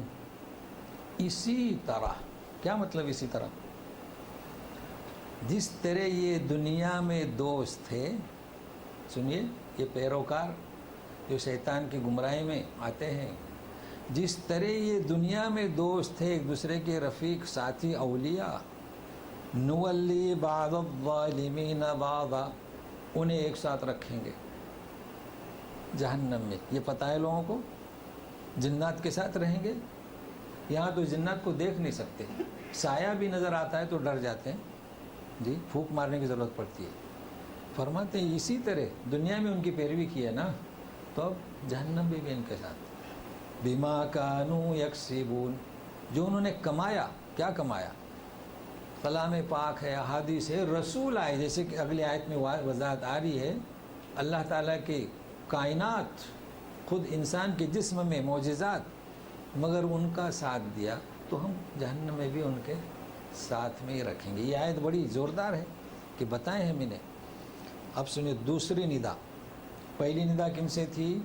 Speaker 1: اسی طرح، کیا مطلب اسی طرح؟ جس طرح یہ دنیا میں دوست تھے، سنیے، یہ پیروکار جو شیطان کی گمراہی میں آتے ہیں، جس طرح یہ دنیا میں دوست تھے، ایک دوسرے کے رفیق، ساتھی، اولیاء، نولی بعض الظالمین بعضا، انہیں ایک ساتھ رکھیں گے جہنم میں۔ یہ پتہ ہے لوگوں کو، جنات کے ساتھ رہیں گے۔ یہاں تو جنات کو دیکھ نہیں سکتے، سایہ بھی نظر آتا ہے تو ڈر جاتے ہیں، جی پھونک مارنے کی ضرورت پڑتی ہے۔ فرماتے ہیں اسی طرح دنیا میں ان کی پیروی کی ہے نا، تو اب جہنم بھی ان کے ساتھ۔ بما کانوا یکسبون، جو انہوں نے کمایا، کیا کمایا؟ کلام پاک ہے، احادیث ہے، رسول آئے، جیسے کہ اگلی آیت میں وضاحت آ رہی ہے، اللہ تعالیٰ کی کائنات، خود انسان کے جسم میں معجزات، مگر ان کا ساتھ دیا تو ہم جہنم میں بھی ان کے ساتھ میں ہی رکھیں گے۔ یہ آیت بڑی زوردار ہے کہ بتائیں ہم انہیں۔ اب سنیے دوسری ندا، پہلی ندا کن سے تھی؟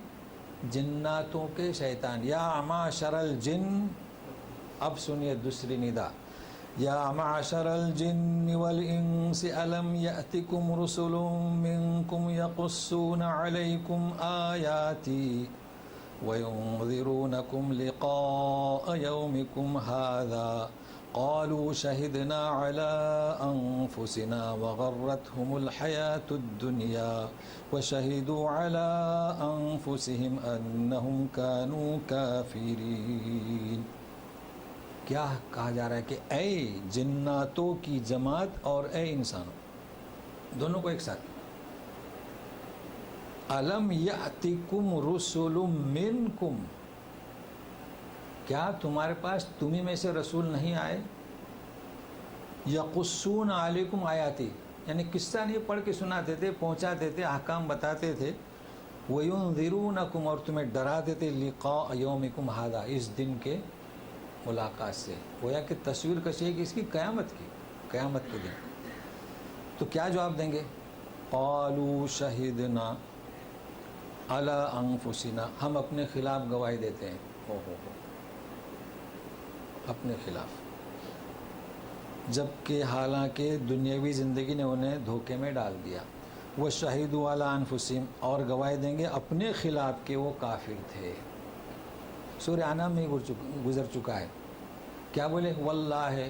Speaker 1: جناتوں کے شیطان، یا معشر الجن۔ اب سنیے دوسری ندا، یا معشر الجن والانس الم یأتکم رسل منکم یقصون علیکم آیاتی وینذرونکم لقاء یومکم هذا قالوا شهدنا على أنفسنا وغرتهم الحياة الدنيا وشهدوا على أنفسهم أنهم كانوا كافرين۔ کیا کہا جا رہا ہے کہ اے جناتوں کی جماعت اور اے انسانوں، دونوں کو ایک ساتھ، الم یأتکم رسل منکم، کیا تمہارے پاس تمہیں میں سے رسول نہیں آئے؟ یقصون علیکم آیاتی، یعنی قصہ نہیں پڑھ کے سناتے تھے، پہنچاتے تھے، احکام بتاتے تھے، وَيُنذِرُونَكُمْ، اور تمہیں ڈراتے تھے، لقاء یومکم ھذا، اس دن کے ملاقات سے۔ گویا کہ تصویر کشی ہے کہ اس کی قیامت کے دن۔ تو کیا جواب دیں گے؟ قالوا شہدنا علی انفسنا، ہم اپنے خلاف گواہی دیتے ہیں، اپنے خلاف، جبکہ حالانکہ دنیاوی زندگی نے انہیں دھوکے میں ڈال دیا۔ وَشَهِدُوا عَلَىٰ أَنفُسِهِمْ، اور گواہی دیں گے اپنے خلاف کہ وہ کافر تھے۔ سورہ انعام میں گزر چکا ہے، کیا بولے؟ وَاللَّهِ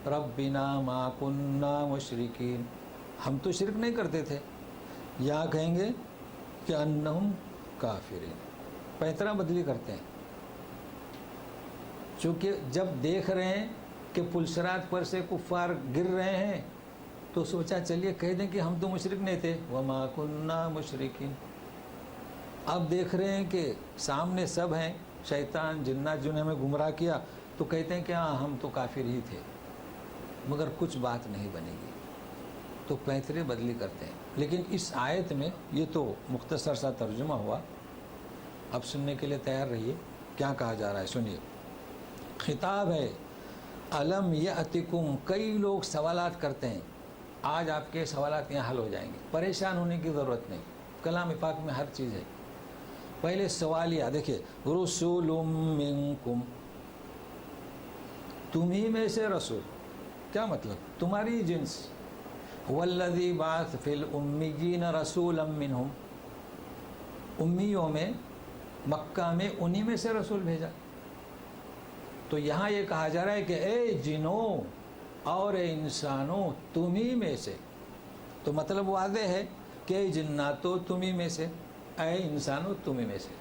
Speaker 1: رَبِّنَا مَا كُنَّا مُشْرِكِينَ، ہم تو شرک نہیں کرتے تھے۔ یہاں کہیں گے کہ انہم کافرین، پیترا بدلی کرتے ہیں، چونکہ جب دیکھ رہے ہیں کہ پلسرات پر سے کفار گر رہے ہیں تو سوچا چلیے کہہ دیں کہ ہم تو مشرک نہیں تھے، وَمَا كُنَّا مُشْرِكِينَ۔ اب دیکھ رہے ہیں کہ سامنے سب ہیں، شیطان جنات جنہوں نے ہمیں گمراہ کیا، تو کہتے ہیں کہ ہاں ہم تو کافر ہی تھے، مگر کچھ بات نہیں بنے گی، تو پیترے بدلی کرتے ہیں۔ لیکن اس آیت میں یہ تو مختصر سا ترجمہ ہوا، اب سننے کے لیے تیار رہیے کیا کہا جا رہا ہے، سنیے۔ خطاب ہے الم یأتکم، کئی لوگ سوالات کرتے ہیں، آج آپ کے سوالات یہاں حل ہو جائیں گے، پریشان ہونے کی ضرورت نہیں، کلام پاک میں ہر چیز ہے۔ پہلے سوالیہ دیکھیے، رسول منکم، تمہیں میں سے رسول، کیا مطلب؟ تمہاری جنس۔ والذی بعث فی الامیین رسولا منہم، امیوں میں مکہ میں انہی میں سے رسول بھیجا۔ تو یہاں یہ کہا جا رہا ہے کہ اے جنوں اور اے انسانوں، تمہیں میں سے، تو مطلب واضح ہے کہ اے جناتو تمہیں میں سے، اے انسانوں تمہیں میں سے۔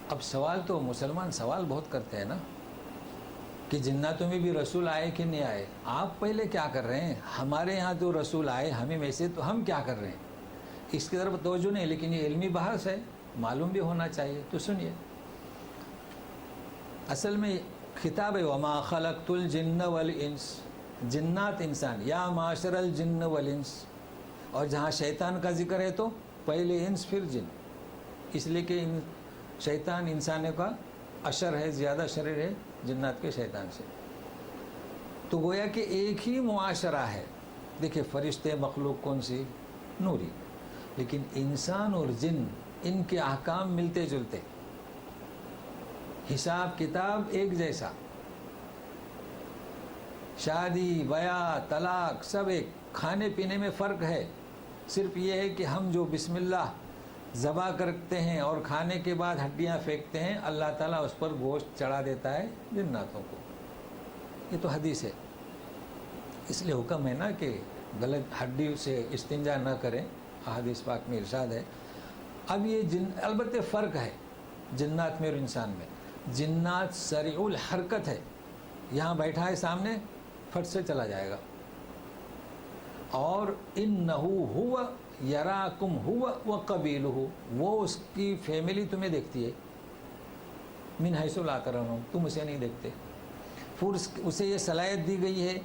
Speaker 1: اب سوال تو مسلمان سوال بہت کرتے ہیں نا کہ جناتوں میں بھی رسول آئے کہ نہیں آئے؟ آپ پہلے کیا کر رہے ہیں؟ ہمارے ہاں تو رسول آئے ہمیں میں سے، تو ہم کیا کر رہے ہیں؟ اس کی طرف توجہ نہیں، لیکن یہ علمی بحث ہے، معلوم بھی ہونا چاہیے، تو سنیے۔ اصل میں خطاب ہے وما خلقت الجن والانس، جنات انسان، یا معاشر الجن والانس، اور جہاں شیطان کا ذکر ہے تو پہلے انس پھر جن، اس لیے کہ شیطان انسانوں کا اشر ہے، زیادہ شریر ہے جنات کے شیطان سے۔ تو گویا کہ ایک ہی معاشرہ ہے۔ دیکھیں فرشتے مخلوق کون سی؟ نوری، لیکن انسان اور جن ان کے احکام ملتے جلتے، حساب کتاب ایک جیسا، شادی بیاہ طلاق سب ایک، کھانے پینے میں فرق ہے، صرف یہ ہے کہ ہم جو بسم اللہ ذبح کرتے ہیں اور کھانے کے بعد ہڈیاں پھینکتے ہیں، اللہ تعالیٰ اس پر گوشت چڑھا دیتا ہے جناتوں کو، یہ تو حدیث ہے۔ اس لیے حکم ہے نا کہ غلط ہڈی سے استنجا نہ کریں، حدیث پاک میں ارشاد ہے۔ اب یہ البتہ فرق ہے جنات میں اور انسان میں۔ جنات سریع الحرکت ہے، یہاں بیٹھا ہے سامنے فٹ سے چلا جائے گا، اور انہو ہوا یراکم ہوا وقبیلہ، وہ اس کی فیملی تمہیں دیکھتی ہے، من حیث لا ترونہم، تم اسے نہیں دیکھتے۔ پھر اسے یہ صلاحیت دی گئی ہے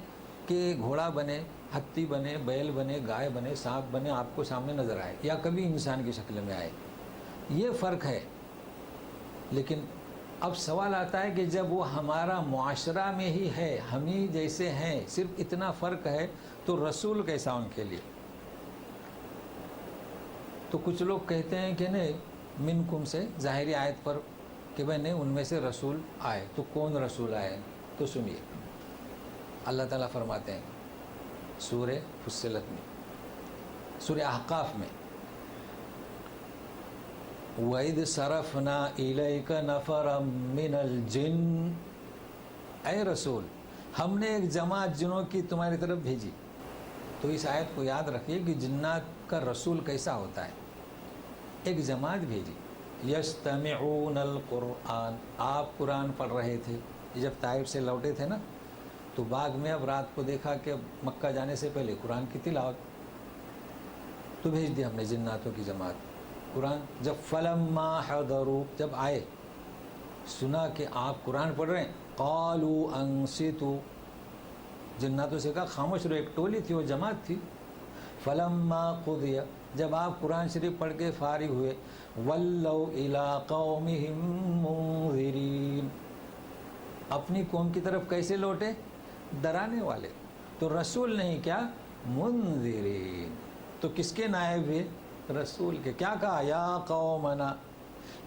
Speaker 1: کہ گھوڑا بنے، ہتھی بنے، بیل بنے، گائے بنے، سانپ بنے، آپ کو سامنے نظر آئے، یا کبھی انسان کی شکل میں آئے، یہ فرق ہے۔ لیکن اب سوال آتا ہے کہ جب وہ ہمارا معاشرہ میں ہی ہے، ہم ہی جیسے ہیں، صرف اتنا فرق ہے، تو رسول کیسا ان کے لیے؟ تو کچھ لوگ کہتے ہیں کہ نہیں، منکم سے ظاہری آیت پر کہ بھائی نہیں، ان میں سے رسول آئے، تو کون رسول آئے؟ تو سنیے، اللہ تعالیٰ فرماتے ہیں سورہ فصلت میں، سورہ احقاف میں، وَإِذْ صَرَفْنَا إِلَيْكَ نَفَرًا مِّنَ الْجِنِّ، اے رسول ہم نے ایک جماعت جنوں کی تمہاری طرف بھیجی۔ تو اس آیت کو یاد رکھیے کہ جنات کا رسول کیسا ہوتا ہے، ایک جماعت بھیجی، یستمعون القرآن، آپ قرآن پڑھ رہے تھے، جب طائف سے لوٹے تھے نا، تو باغ میں اب رات کو دیکھا کہ مکہ جانے سے پہلے قرآن کی تلاوت، تو بھیج دیا ہم نے جناتوں کی جماعت. قرآن جب فلما حضروا جب آئے سنا کہ آپ قرآن پڑھ رہے ہیں قالوا انصتوا جناتوں سے کہا خاموش رہو. ایک ٹولی تھی وہ جماعت تھی. فلما قضی جب آپ قرآن شریف پڑھ کے فارغ ہوئے ولوا الی قومہم منذرین اپنی قوم کی طرف کیسے لوٹے؟ ڈرانے والے. تو رسول نہیں کیا منذرین تو کس کے نائب ہوئے؟ رسول کے. کیا کہا؟ یا قومنا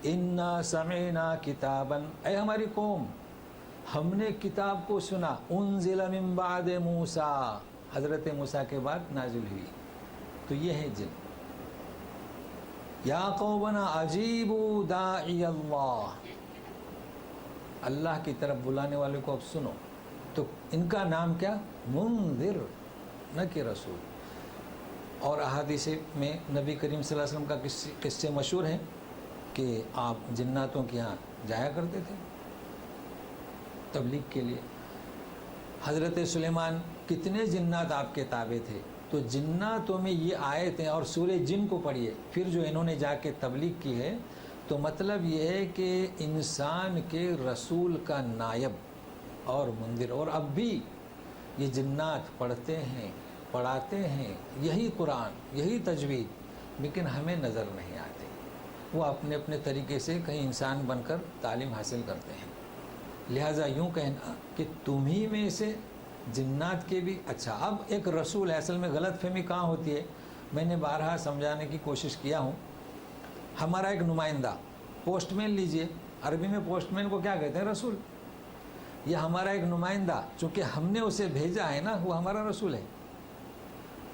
Speaker 1: انا سمعنا کتابا اے ہماری قوم ہم نے کتاب کو سنا انزل من بعد موسیٰ حضرت موسیٰ کے بعد نازل ہوئی. تو یہ ہے جن. یا قومنا اجیبوا داعی اللہ اللہ کی طرف بلانے والے کو اب سنو. تو ان کا نام کیا؟ منذر نہ کہ رسول. اور احادیث میں نبی کریم صلی اللہ علیہ وسلم کا قصے مشہور ہیں کہ آپ جناتوں کے ہاں جایا کرتے تھے تبلیغ کے لیے. حضرت سلیمان کتنے جنات آپ کے تابع تھے. تو جناتوں میں یہ آیت ہیں اور سورہ جن کو پڑھیے پھر جو انہوں نے جا کے تبلیغ کی ہے. تو مطلب یہ ہے کہ انسان کے رسول کا نائب اور منذر. اور اب بھی یہ جنات پڑھتے ہیں پڑھاتے ہیں یہی قرآن یہی تجوید لیکن ہمیں نظر نہیں آتے. وہ اپنے اپنے طریقے سے کہیں انسان بن کر تعلیم حاصل کرتے ہیں. لہٰذا یوں کہنا کہ تمہیں میں سے جنات کے بھی. اچھا اب ایک رسول ہے اصل میں غلط فہمی کہاں ہوتی ہے؟ میں نے بارہا سمجھانے کی کوشش کیا ہوں. ہمارا ایک نمائندہ پوسٹ مین لیجئے عربی میں پوسٹ مین کو کیا کہتے ہیں؟ رسول. یہ ہمارا ایک نمائندہ چونکہ ہم نے اسے بھیجا ہے نا وہ ہمارا رسول ہے.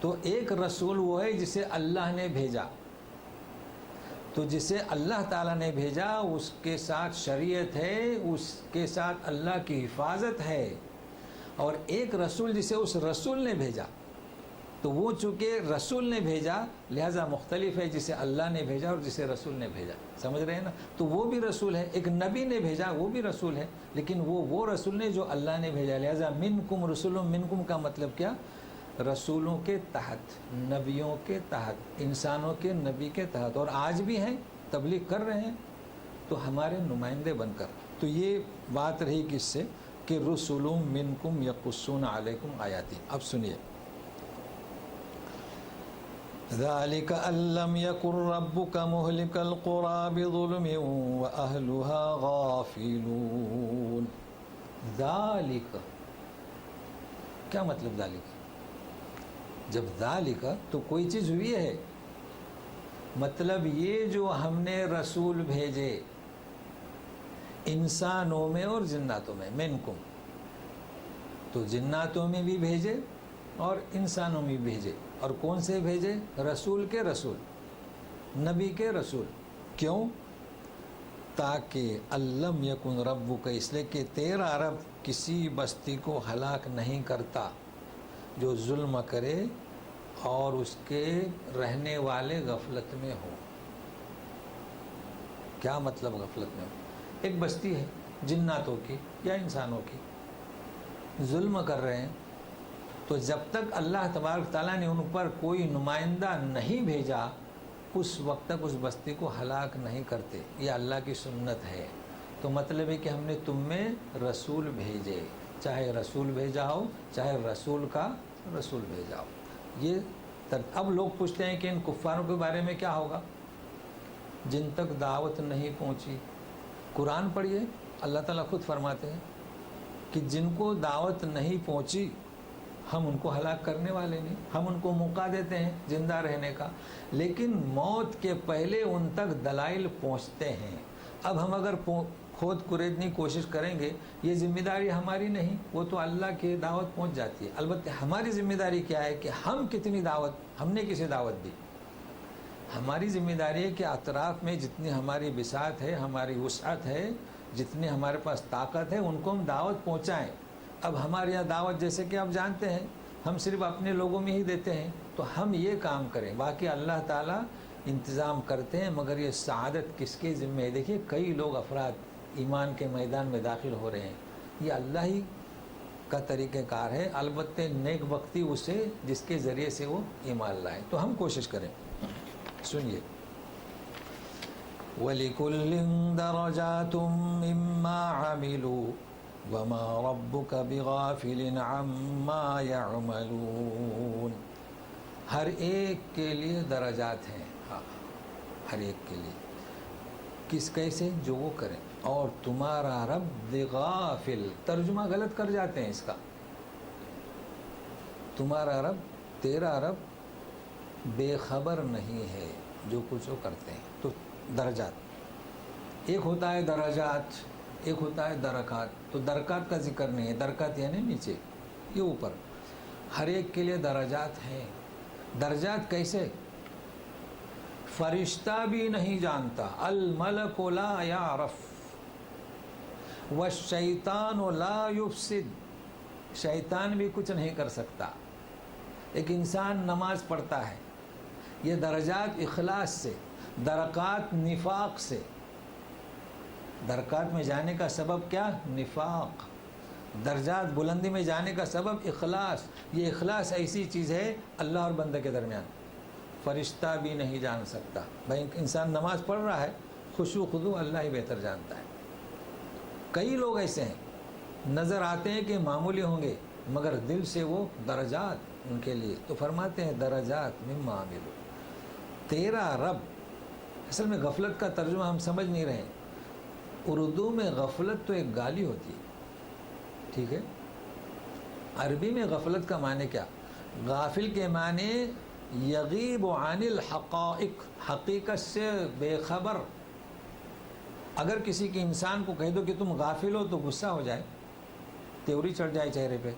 Speaker 1: تو ایک رسول وہ ہے جسے اللہ نے بھیجا. تو جسے اللہ تعالیٰ نے بھیجا اس کے ساتھ شریعت ہے اس کے ساتھ اللہ کی حفاظت ہے. اور ایک رسول جسے اس رسول نے بھیجا تو وہ چونکہ رسول نے بھیجا لہٰذا مختلف ہے جسے اللہ نے بھیجا اور جسے رسول نے بھیجا. سمجھ رہے ہیں نا؟ تو وہ بھی رسول ہے. ایک نبی نے بھیجا وہ بھی رسول ہے لیکن وہ رسول نے جو اللہ نے بھیجا. لہٰذا منکم رسول منکم کا مطلب کیا؟ رسولوں کے تحت نبیوں کے تحت انسانوں کے نبی کے تحت. اور آج بھی ہیں تبلیغ کر رہے ہیں تو ہمارے نمائندے بن کر. تو یہ بات رہی کس سے کہ رسول منکم یقصون علیکم آیاتی. اب سنیے ذالک ان لم یکن ربک مہلک القری بظلم واہلها غافلون. ذالک کیا مطلب؟ ذالک جب ذالک تو کوئی چیز ہوئی ہے. مطلب یہ جو ہم نے رسول بھیجے انسانوں میں اور جناتوں میں منکم تو جناتوں میں بھی بھیجے اور انسانوں میں بھی بھیجے. اور کون سے بھیجے؟ رسول کے رسول نبی کے رسول. کیوں؟ تاکہ علم یکن ربک اس لیے کہ تیرا رب کسی بستی کو ہلاک نہیں کرتا جو ظلم کرے اور اس کے رہنے والے غفلت میں ہو. کیا مطلب غفلت میں ہو؟ ایک بستی ہے جناتوں کی یا انسانوں کی ظلم کر رہے ہیں تو جب تک اللہ تبارک تعالیٰ نے ان پر کوئی نمائندہ نہیں بھیجا اس وقت تک اس بستی کو ہلاک نہیں کرتے. یہ اللہ کی سنت ہے. تو مطلب ہے کہ ہم نے تم میں رسول بھیجے چاہے رسول بھیجا ہو چاہے رسول کا رسول بھیجا ہو. یہ اب لوگ پوچھتے ہیں کہ ان کفاروں کے بارے میں کیا ہوگا جن تک دعوت نہیں پہنچی. قرآن پڑھیے اللہ تعالیٰ خود فرماتے ہیں کہ جن کو دعوت نہیں پہنچی ہم ان کو ہلاک کرنے والے نہیں. ہم ان کو موقع دیتے ہیں زندہ رہنے کا لیکن موت کے پہلے ان تک دلائل پہنچتے ہیں. اب ہم اگر کھود کریدنی کوشش کریں گے یہ ذمہ داری ہماری نہیں. وہ تو اللہ کی دعوت پہنچ جاتی ہے. البتہ ہماری ذمہ داری کیا ہے کہ ہم کتنی دعوت ہم نے کسے دعوت دی. ہماری ذمہ داری ہے کہ اطراف میں جتنی ہماری بساط ہے ہماری وسعت ہے جتنی ہمارے پاس طاقت ہے ان کو ہم دعوت پہنچائیں. اب ہمارے یہاں دعوت جیسے کہ آپ جانتے ہیں ہم صرف اپنے لوگوں میں ہی دیتے ہیں تو ہم یہ کام کریں. باقی اللہ تعالیٰ انتظام کرتے ہیں مگر یہ سعادت کس کے ذمہ ہے؟ دیکھیے کئی لوگ افراد ایمان کے میدان میں داخل ہو رہے ہیں. یہ اللہ ہی کا طریقہ کار ہے. البتہ نیک بختی اسے جس کے ذریعے سے وہ ایمان لائے. تو ہم کوشش کریں سنیے، وَلِكُلٍّ دَرَجَاتٌ مِّمَّا عَمِلُوا وَمَا رَبُّكَ بِغَافِلٍ عَمَّا يَعْمَلُونَ. ہر ایک کے لیے درجات ہیں، ہاں ہر ایک کے لیے. کس کیسے؟ جو وہ کریں. اور تمہارا رب بغافل، ترجمہ غلط کر جاتے ہیں اس کا. تمہارا رب، تیرا رب بے خبر نہیں ہے جو کچھ وہ کرتے ہیں. تو درجات، ایک ہوتا ہے درجات، ایک ہوتا ہے درکات. تو درکات کا ذکر نہیں ہے، درکات یعنی نیچے، یہ اوپر. ہر ایک کے لیے درجات ہیں. درجات کیسے؟ فرشتہ بھی نہیں جانتا. الملک لا یعرف والشیطان لا یفسد. شیطان بھی کچھ نہیں کر سکتا. ایک انسان نماز پڑھتا ہے، یہ درجات اخلاص سے، درکات نفاق سے. درکات میں جانے کا سبب کیا؟ نفاق. درجات بلندی میں جانے کا سبب اخلاص. یہ اخلاص ایسی چیز ہے اللہ اور بندے کے درمیان، فرشتہ بھی نہیں جان سکتا. بھائی انسان نماز پڑھ رہا ہے، خشوع خضوع اللہ ہی بہتر جانتا ہے. کئی لوگ ایسے ہیں نظر آتے ہیں کہ معمولی ہوں گے مگر دل سے وہ درجات ان کے لیے. تو فرماتے ہیں درجات مما عملوا. تیرا رب، اصل میں غفلت کا ترجمہ ہم سمجھ نہیں رہے. اردو میں غفلت تو ایک گالی ہوتی ہے، ٹھیک ہے. عربی میں غفلت کا معنی کیا؟ غافل کے معنی یغیب عن الحقائق، حقیقت سے بے خبر. اگر کسی کے انسان کو کہہ دو کہ تم غافل ہو تو غصہ ہو جائے، تیوری چڑھ جائے چہرے پہ.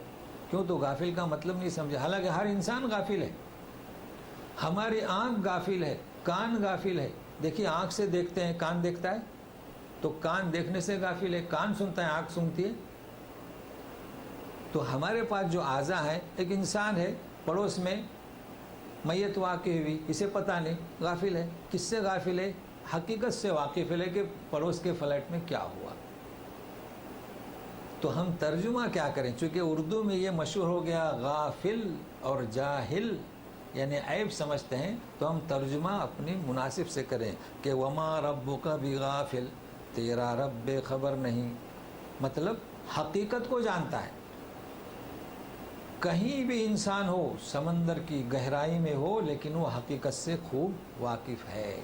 Speaker 1: کیوں؟ تو غافل کا مطلب نہیں سمجھے. حالانکہ ہر انسان غافل ہے. ہماری آنکھ غافل ہے، کان غافل ہے. دیکھیے آنکھ سے دیکھتے ہیں، کان دیکھتا ہے، تو کان دیکھنے سے غافل ہے. کان سنتا ہے، آنکھ سنتی ہے. تو ہمارے پاس جو اعضاء ہیں، ایک انسان ہے پڑوس میں میت واقع ہوئی، اسے پتہ نہیں، غافل ہے. کس سے غافل ہے؟ حقیقت سے واقف ہے کہ پڑوس کے فلیٹ میں کیا ہوا. تو ہم ترجمہ کیا کریں؟ چونکہ اردو میں یہ مشہور ہو گیا غافل اور جاہل یعنی عیب سمجھتے ہیں، تو ہم ترجمہ اپنی مناسب سے کریں کہ وما ربک بغافل، تیرا رب بے خبر نہیں. مطلب حقیقت کو جانتا ہے. کہیں بھی انسان ہو، سمندر کی گہرائی میں ہو، لیکن وہ حقیقت سے خوب واقف ہے.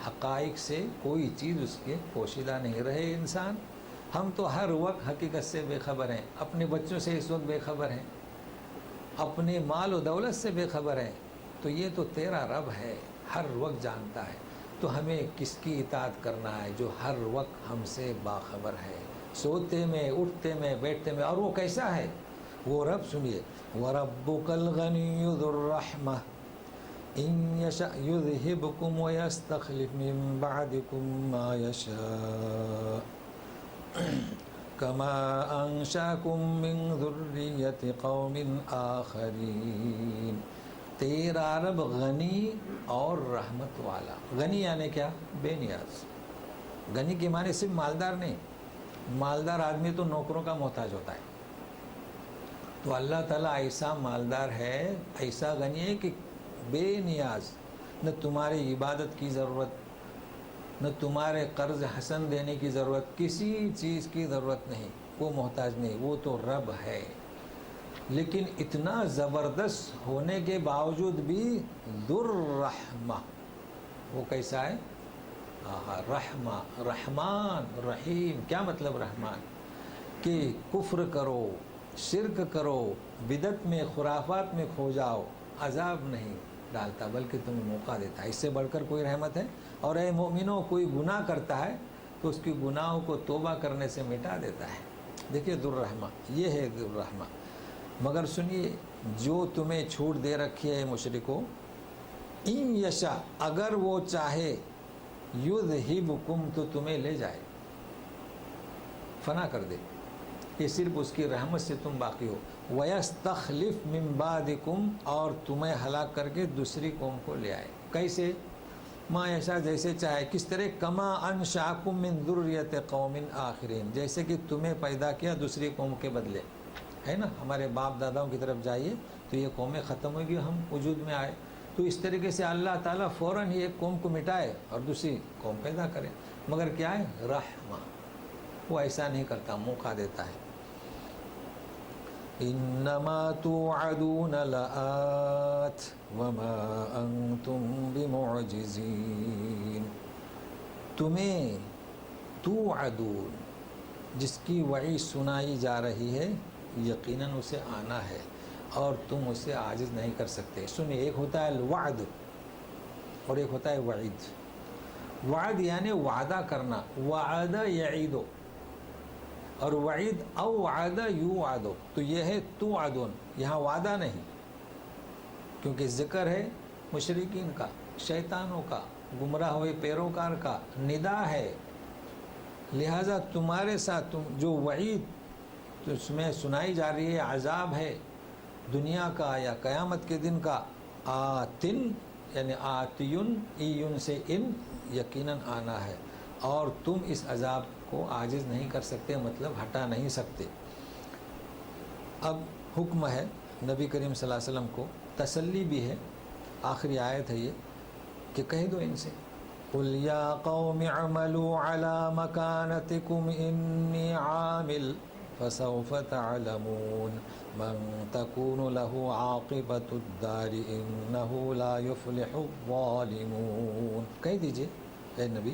Speaker 1: حقائق سے کوئی چیز اس کے پوشیدہ نہیں رہے انسان. ہم تو ہر وقت حقیقت سے بے خبر ہیں. اپنے بچوں سے اس وقت بے خبر ہیں، اپنے مال و دولت سے بے خبر ہیں. تو یہ تو تیرا رب ہے، ہر وقت جانتا ہے. تو ہمیں کس کی اطاعت کرنا ہے؟ جو ہر وقت ہم سے باخبر ہے، سوتے میں، اٹھتے میں، بیٹھتے میں. اور وہ کیسا ہے وہ رب؟ سنیے، وَرَبُّكَ الْغَنِيُّ ذُو الرَّحْمَةِ إِن يَشَأْ يُذْهِبْكُمْ وَيَسْتَخْلِفْ مِن بَعْدِكُم مَّا يَشَاءُ كَمَا أَنشَأَكُم مِّن ذُرِّيَّةِ قَوْمٍ آخَرِينَ. تیرا رب غنی اور رحمت والا. غنی یعنی کیا؟ بے نیاز. غنی کے معنی صرف مالدار نہیں. مالدار آدمی تو نوکروں کا محتاج ہوتا ہے. تو اللہ تعالیٰ ایسا مالدار ہے، ایسا غنی ہے کہ بے نیاز. نہ تمہاری عبادت کی ضرورت، نہ تمہارے قرض حسن دینے کی ضرورت، کسی چیز کی ضرورت نہیں. وہ محتاج نہیں، وہ تو رب ہے. لیکن اتنا زبردست ہونے کے باوجود بھی ذو الرحمہ. وہ کیسا ہے؟ رحمہ، رحمان، رحیم. کیا مطلب رحمان؟ کہ کفر کرو، شرک کرو، بدعت میں، خرافات میں کھو جاؤ، عذاب نہیں ڈالتا بلکہ تمہیں موقع دیتا ہے. اس سے بڑھ کر کوئی رحمت ہے؟ اور اے مومنوں، کوئی گناہ کرتا ہے تو اس کی گناہوں کو توبہ کرنے سے مٹا دیتا ہے. دیکھیے ذو الرحمہ، یہ ہے ذو الرحمہ. مگر سنیے، جو تمہیں چھوٹ دے رکھی ہے مشرکو، ان یشا، اگر وہ چاہے، یذہبکم، تو تمہیں لے جائے، فنا کر دے. یہ صرف اس کی رحمت سے تم باقی ہو. وَيَسْتَخْلِفْ مِن بَعْدِكُمْ، اور تمہیں ہلاک کر کے دوسری قوم کو لے آئے. کیسے؟ ما یشاء، جیسے چاہے. کس طرح؟ کما انشأکم من ذریۃ قوم آخرین، جیسے کہ تمہیں پیدا کیا دوسری قوم کے بدلے. ہے نا، ہمارے باپ داداؤں کی طرف جائیے تو یہ قومیں ختم ہوئی گی، ہم وجود میں آئے. تو اس طریقے سے اللہ تعالیٰ فوراً ہی ایک قوم کو مٹائے اور دوسری قوم پیدا کرے، مگر کیا ہے؟ رحمہ، وہ ایسا نہیں کرتا، موقع دیتا ہے۔ انما توعدون لآت وما انتم بمعجزین، تمہیں توعدون، جس کی وعید سنائی جا رہی ہے، یقیناً اسے آنا ہے اور تم اسے عاجز نہیں کر سکتے۔ سنیں، ایک ہوتا ہے الوعد اور ایک ہوتا ہے وعید۔ وعد یعنی وعدہ کرنا، وعد یعید، اور وعید او وعد یوعد، تو یہ ہے توعدون، یہاں وعدہ نہیں، کیونکہ ذکر ہے مشرکین کا، شیطانوں کا، گمراہ ہوئے پیروکار کا، ندا ہے، لہذا تمہارے ساتھ جو وعید اس میں سنائی جا رہی ہے، عذاب ہے دنیا کا یا قیامت کے دن کا، آتن یعنی آتیون، ایون سے ان، یقیناً آنا ہے، اور تم اس عذاب کو عاجز نہیں کر سکتے، مطلب ہٹا نہیں سکتے۔ اب حکم ہے نبی کریم صلی اللہ علیہ وسلم کو، تسلی بھی ہے، آخری آیت ہے یہ کہ کہہ دو ان سے، قُلْ يَا قَوْمِ اعْمَلُوا عَلَى مَكَانَتِكُمْ إِنِّي عَامِلٌ فَسَوْفَ تَعْلَمُونَ مَنْ تَكُونُ لَهُ عَاقِبَةُ الدَّارِ إِنَّهُ لَا يُفْلِحُ الظَّالِمُونَ۔ کہہ دیجئے اے نبی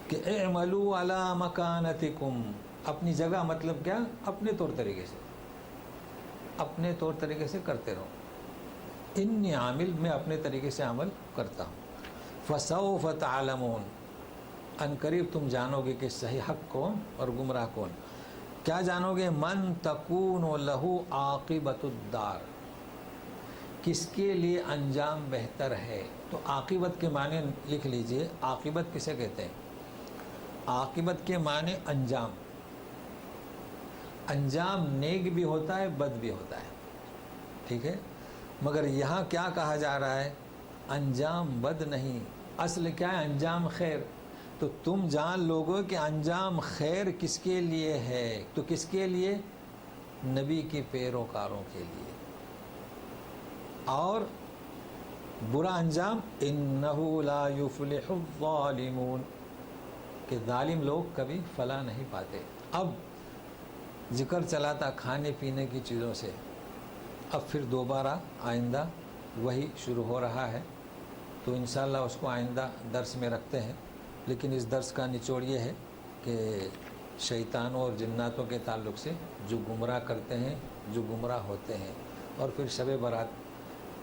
Speaker 1: کہ اعملوا علی مکانتکم، اپنی جگہ، مطلب کیا؟ اپنے طور طریقے سے، اپنے طور طریقے سے کرتے رہو، انی عامل، میں اپنے طریقے سے عمل کرتا ہوں، فسوف تعلمون، ان قریب تم جانو گے کہ صحیح حق کون اور گمراہ کون۔ کیا جانو گے؟ من تکون لہ عاقبۃ الدار، کس کے لیے انجام بہتر ہے۔ تو عاقبت کے معنی لکھ لیجئے، عاقبت کسے کہتے ہیں؟ عاقبت کے معنی انجام، انجام نیک بھی ہوتا ہے، بد بھی ہوتا ہے، ٹھیک ہے، مگر یہاں کیا کہا جا رہا ہے؟ انجام بد نہیں، اصل کیا ہے؟ انجام خیر۔ تو تم جان لوگو کہ انجام خیر کس کے لیے ہے، تو کس کے لیے؟ نبی کے پیروکاروں کے لیے، اور برا انجام انہو لا یفلح الظالمون، کہ ظالم لوگ کبھی فلاح نہیں پاتے۔ اب ذکر چلا تھا کھانے پینے کی چیزوں سے، اب پھر دوبارہ آئندہ وہی شروع ہو رہا ہے، تو انشاءاللہ اس کو آئندہ درس میں رکھتے ہیں، لیکن اس درس کا نچوڑ یہ ہے کہ شیطانوں اور جناتوں کے تعلق سے جو گمراہ کرتے ہیں، جو گمراہ ہوتے ہیں، اور پھر شب برات،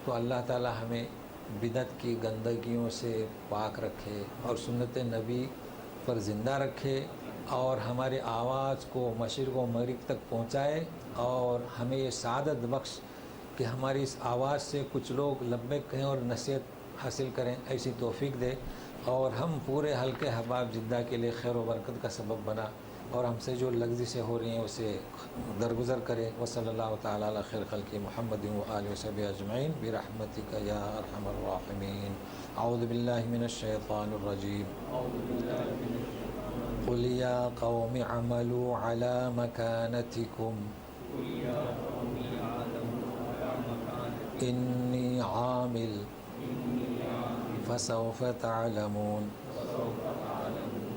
Speaker 1: تو اللہ تعالی ہمیں بدعت کی گندگیوں سے پاک رکھے اور سنت نبی پر زندہ رکھے، اور ہمارے آواز کو مشرق و مغرب تک پہنچائے، اور ہمیں یہ سعادت بخش کہ ہماری اس آواز سے کچھ لوگ لبیک کہیں اور نصیحت حاصل کریں، ایسی توفیق دے، اور ہم پورے حلقے حباب جدہ کے لیے خیر و برکت کا سبب بنا، اور ہم سے جو لغزشیں ہو رہی ہیں اسے درگزر کرے۔ وصلی اللہ تعالی علی خیر خلق محمد و آلہ وصحبہ اجمعین برحمتک یا ارحم الراحمین۔ اعوذ باللہ من الشیطان الرجیم۔ قل یا قوم اعملوا علی مکانتکم انی عامل فسوف تعلمون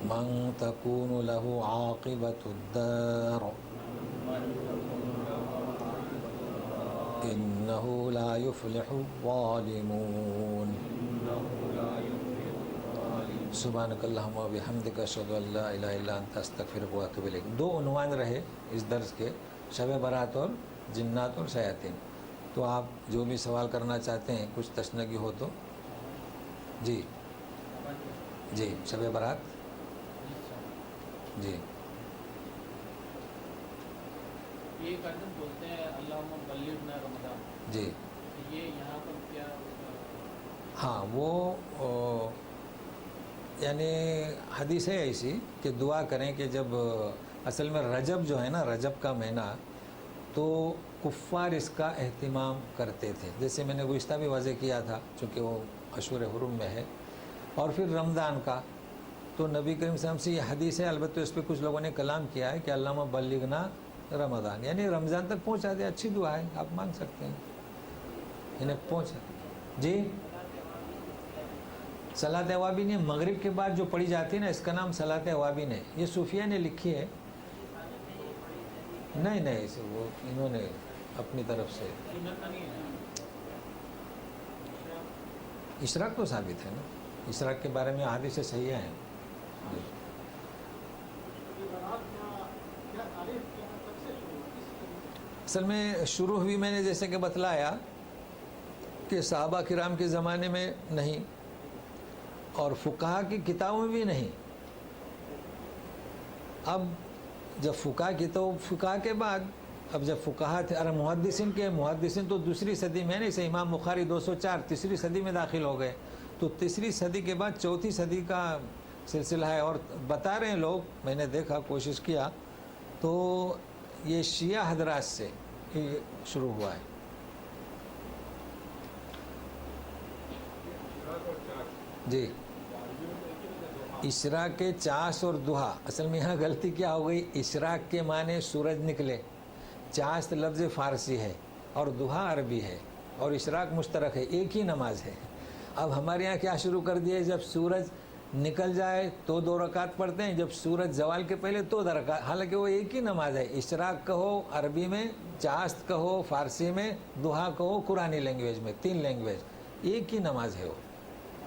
Speaker 1: من تکون له عاقبۃ الدار انہ لا یفلح الظالمون۔ سبحانک اللہم و بحمدک اشہد ان لا الہ الا انت استغفرک و اتوب الیک۔ دو عنوان رہے اس درس کے، شب برات اور جنات اور شیاطین۔ تو آپ جو بھی سوال کرنا چاہتے ہیں، کچھ تشنگی ہو تو جی جی، شب برات جی،
Speaker 2: یہ کہتے بولتے ہیں اللہم بلغنا رمضان،
Speaker 1: جی
Speaker 2: یہ یہاں پر کیا؟
Speaker 1: ہاں، وہ یعنی حدیث ہے ایسی کہ دعا کریں کہ جب اصل میں رجب جو ہے نا، رجب کا مہینہ، تو کفار اس کا اہتمام کرتے تھے، جیسے میں نے گزشتہ بھی واضح کیا تھا، چونکہ وہ اشہر حرم میں ہے، اور پھر رمضان کا، تو نبی کریم صلی اللہ علیہ وسلم سے یہ حدیث ہے، البتہ اس پہ کچھ لوگوں نے کلام کیا ہے کہ اللہم بلغنا رمضان، یعنی رمضان تک پہنچا دے، اچھی دعا ہے، آپ مانگ سکتے ہیں، انہیں پہنچا جی صلاۃ اوابین یہ مغرب کے بعد جو پڑھی جاتی ہے نا، اس کا نام صلاۃ اوابین ہے. یہ صوفیہ نے لکھی ہے. نہیں وہ انہوں نے اپنی طرف سے. اشراق تو ثابت ہے نا، اشراق کے بارے میں احادیث صحیحہ ہیں. اصل میں شروع ہوئی میں نے جیسے کہ بتلایا کہ صحابہ کرام کے زمانے میں نہیں، اور فقہا کی کتابوں میں بھی نہیں. اب جب فقہا کے بعد، اب جب فقہا تھے، ارے محدثین تو دوسری صدی میں ہے نا. اسے امام بخاری 204 تیسری صدی میں داخل ہو گئے، تو تیسری صدی کے بعد چوتھی صدی کا سلسلہ ہے. اور بتا رہے ہیں لوگ، میں نے دیکھا، کوشش کیا، تو یہ شیعہ حضرات سے یہ شروع ہوا ہے. جی اشراق کے چاس اور دہا، اصل میں یہاں غلطی کیا ہو گئی. اشراق کے معنی سورج نکلے، چاس لفظ فارسی ہے اور دہا عربی ہے، اور اشراق مشترک ہے، ایک ہی نماز ہے. اب ہمارے یہاں کیا شروع کر دیا، جب سورج نکل جائے تو 2 رکعت پڑھتے ہیں، جب سورج زوال کے پہلے تو 2 رکعت. حالانکہ وہ ایک ہی نماز ہے. اشراق کہو عربی میں، چاست کہو فارسی میں، دہا کہو قرآنی لینگویج میں، 3 لینگویج، ایک ہی نماز ہے، وہ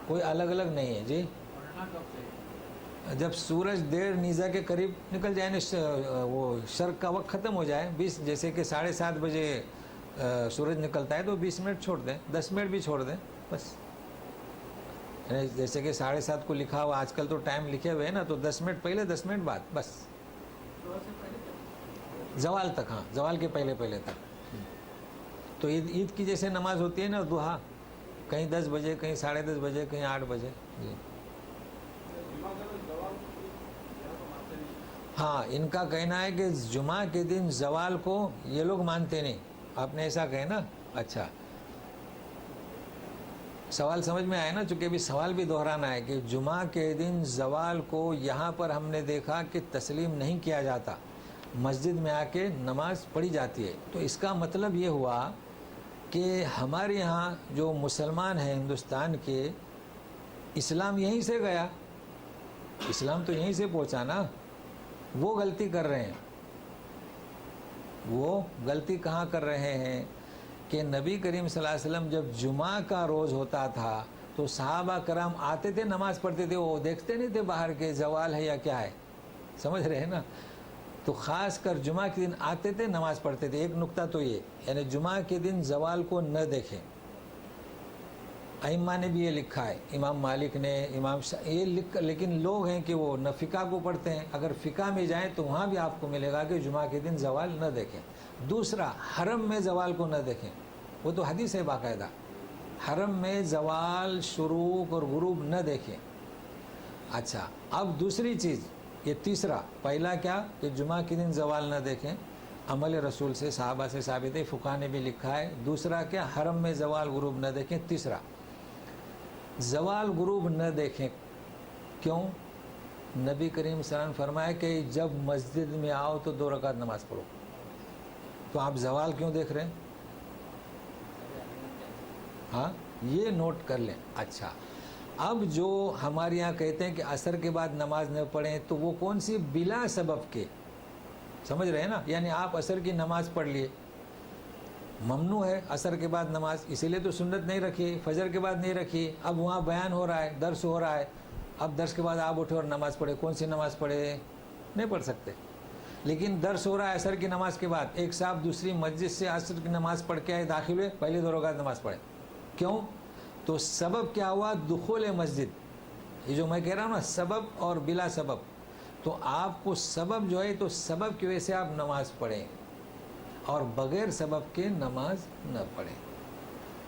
Speaker 1: کوئی الگ الگ نہیں ہے. جی جب سورج 1:30 نیزہ کے قریب نکل جائے نا، وہ شرق کا وقت ختم ہو جائے، 20 جیسے کہ 7:30 بجے سورج نکلتا ہے، تو 20 منٹ چھوڑ دیں، 10 منٹ بھی چھوڑ دیں بس. جیسے کہ 7:30 کو لکھا ہوا، آج کل تو ٹائم لکھے ہوئے ہیں نا، تو 10 منٹ پہلے 10 منٹ بعد بس. زوال تک، ہاں زوال کے پہلے تک. تو عید کی جیسے نماز ہوتی ہے نا دہا، کہیں 10 بجے، کہیں 10:30 بجے، کہیں 8 بجے. جی ہاں، ان کا کہنا ہے کہ جمعہ کے دن زوال کو یہ لوگ مانتے نہیں. آپ نے ایسا کہے نا. اچھا سوال سمجھ میں آیا نا، چونکہ ابھی سوال بھی دہرانا ہے کہ جمعہ کے دن زوال کو یہاں پر ہم نے دیکھا کہ تسلیم نہیں کیا جاتا، مسجد میں آ کے نماز پڑھی جاتی ہے. تو اس کا مطلب یہ ہوا کہ ہمارے یہاں جو مسلمان ہیں ہندوستان کے، اسلام یہیں سے گیا، اسلام تو یہیں سے پہنچا نا. وہ غلطی کر رہے ہیں. وہ غلطی کہاں کر رہے ہیں کہ نبی کریم صلی اللہ علیہ وسلم جب جمعہ کا روز ہوتا تھا تو صحابہ کرام آتے تھے، نماز پڑھتے تھے، وہ دیکھتے نہیں تھے باہر کے زوال ہے یا کیا ہے. سمجھ رہے ہیں نا. تو خاص کر جمعہ کے دن آتے تھے، نماز پڑھتے تھے. ایک نقطہ تو یہ، یعنی جمعہ کے دن زوال کو نہ دیکھیں. ائمہ نے بھی یہ لکھا ہے، امام مالک نے، امام یہ لیکن لوگ ہیں کہ وہ نہ فقہ کو پڑھتے ہیں. اگر فقہ میں جائیں تو وہاں بھی آپ کو ملے گا کہ جمعہ کے دن زوال نہ دیکھیں. دوسرا، حرم میں زوال کو نہ دیکھیں. وہ تو حدیث ہے باقاعدہ، حرم میں زوال، شروق اور غروب نہ دیکھیں. اچھا اب دوسری چیز، یہ تیسرا. پہلا کیا کہ جمعہ کے دن زوال نہ دیکھیں، عمل رسول سے، صحابہ سے ثابت ہے، فقہ نے بھی لکھا ہے. دوسرا کیا، حرم میں زوال غروب نہ دیکھیں. تیسرا، زوال غروب نہ دیکھیں. کیوں؟ نبی کریم صلی اللہ علیہ وسلم فرمایا کہ جب مسجد میں آؤ تو 2 رکعت نماز پڑھو. تو آپ زوال کیوں دیکھ رہے ہیں؟ ہاں یہ نوٹ کر لیں. اچھا اب جو ہمارے یہاں کہتے ہیں کہ عصر کے بعد نماز نہ پڑھیں، تو وہ کون سی؟ بلا سبب کے. سمجھ رہے ہیں نا. یعنی آپ عصر کی نماز پڑھ لیے، ممنوع ہے عصر کے بعد نماز، اسی لیے تو سنت نہیں رکھی، فجر کے بعد نہیں رکھی. اب وہاں بیان ہو رہا ہے، درس ہو رہا ہے، اب درس کے بعد آپ اٹھے اور نماز پڑھے. کون سی نماز پڑھے؟ نہیں پڑھ سکتے. لیکن درس ہو رہا ہے عصر کی نماز کے بعد، ایک صاحب دوسری مسجد سے عصر کی نماز پڑھ کے آئے، داخل ہوئے، پہلے 2 رکعت نماز پڑھے. کیوں؟ تو سبب کیا ہوا؟ دخول مسجد. یہ جو میں کہہ رہا ہوں نا، سبب اور بلا سبب. تو آپ کو سبب جو ہے، تو سبب کی وجہ سے آپ نماز پڑھیں، اور بغیر سبب کے نماز نہ پڑھیں.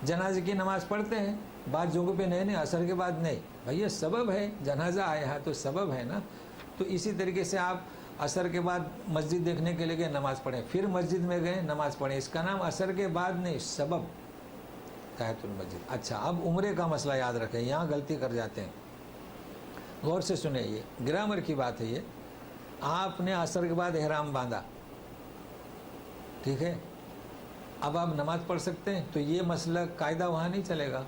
Speaker 1: جنازے کی نماز پڑھتے ہیں بعض جگہوں پہ، نہیں عصر کے بعد نہیں. بھائی یہ سبب ہے، جنازہ آیا ہے تو سبب ہے نا. تو اسی طریقے سے آپ عصر کے بعد مسجد دیکھنے کے لیے گئے، نماز پڑھیں، پھر مسجد میں گئے، نماز پڑھیں. اس کا نام عصر کے بعد نہیں، سبب تحت المسجد. اچھا اب عمرے کا مسئلہ یاد رکھیں، یہاں غلطی کر جاتے ہیں. غور سے سنیں، یہ گرامر کی بات ہے. یہ آپ نے عصر کے بعد احرام باندھا، ٹھیک ہے، اب آپ نماز پڑھ سکتے ہیں. تو یہ مسئلہ قاعدہ وہاں نہیں چلے گا.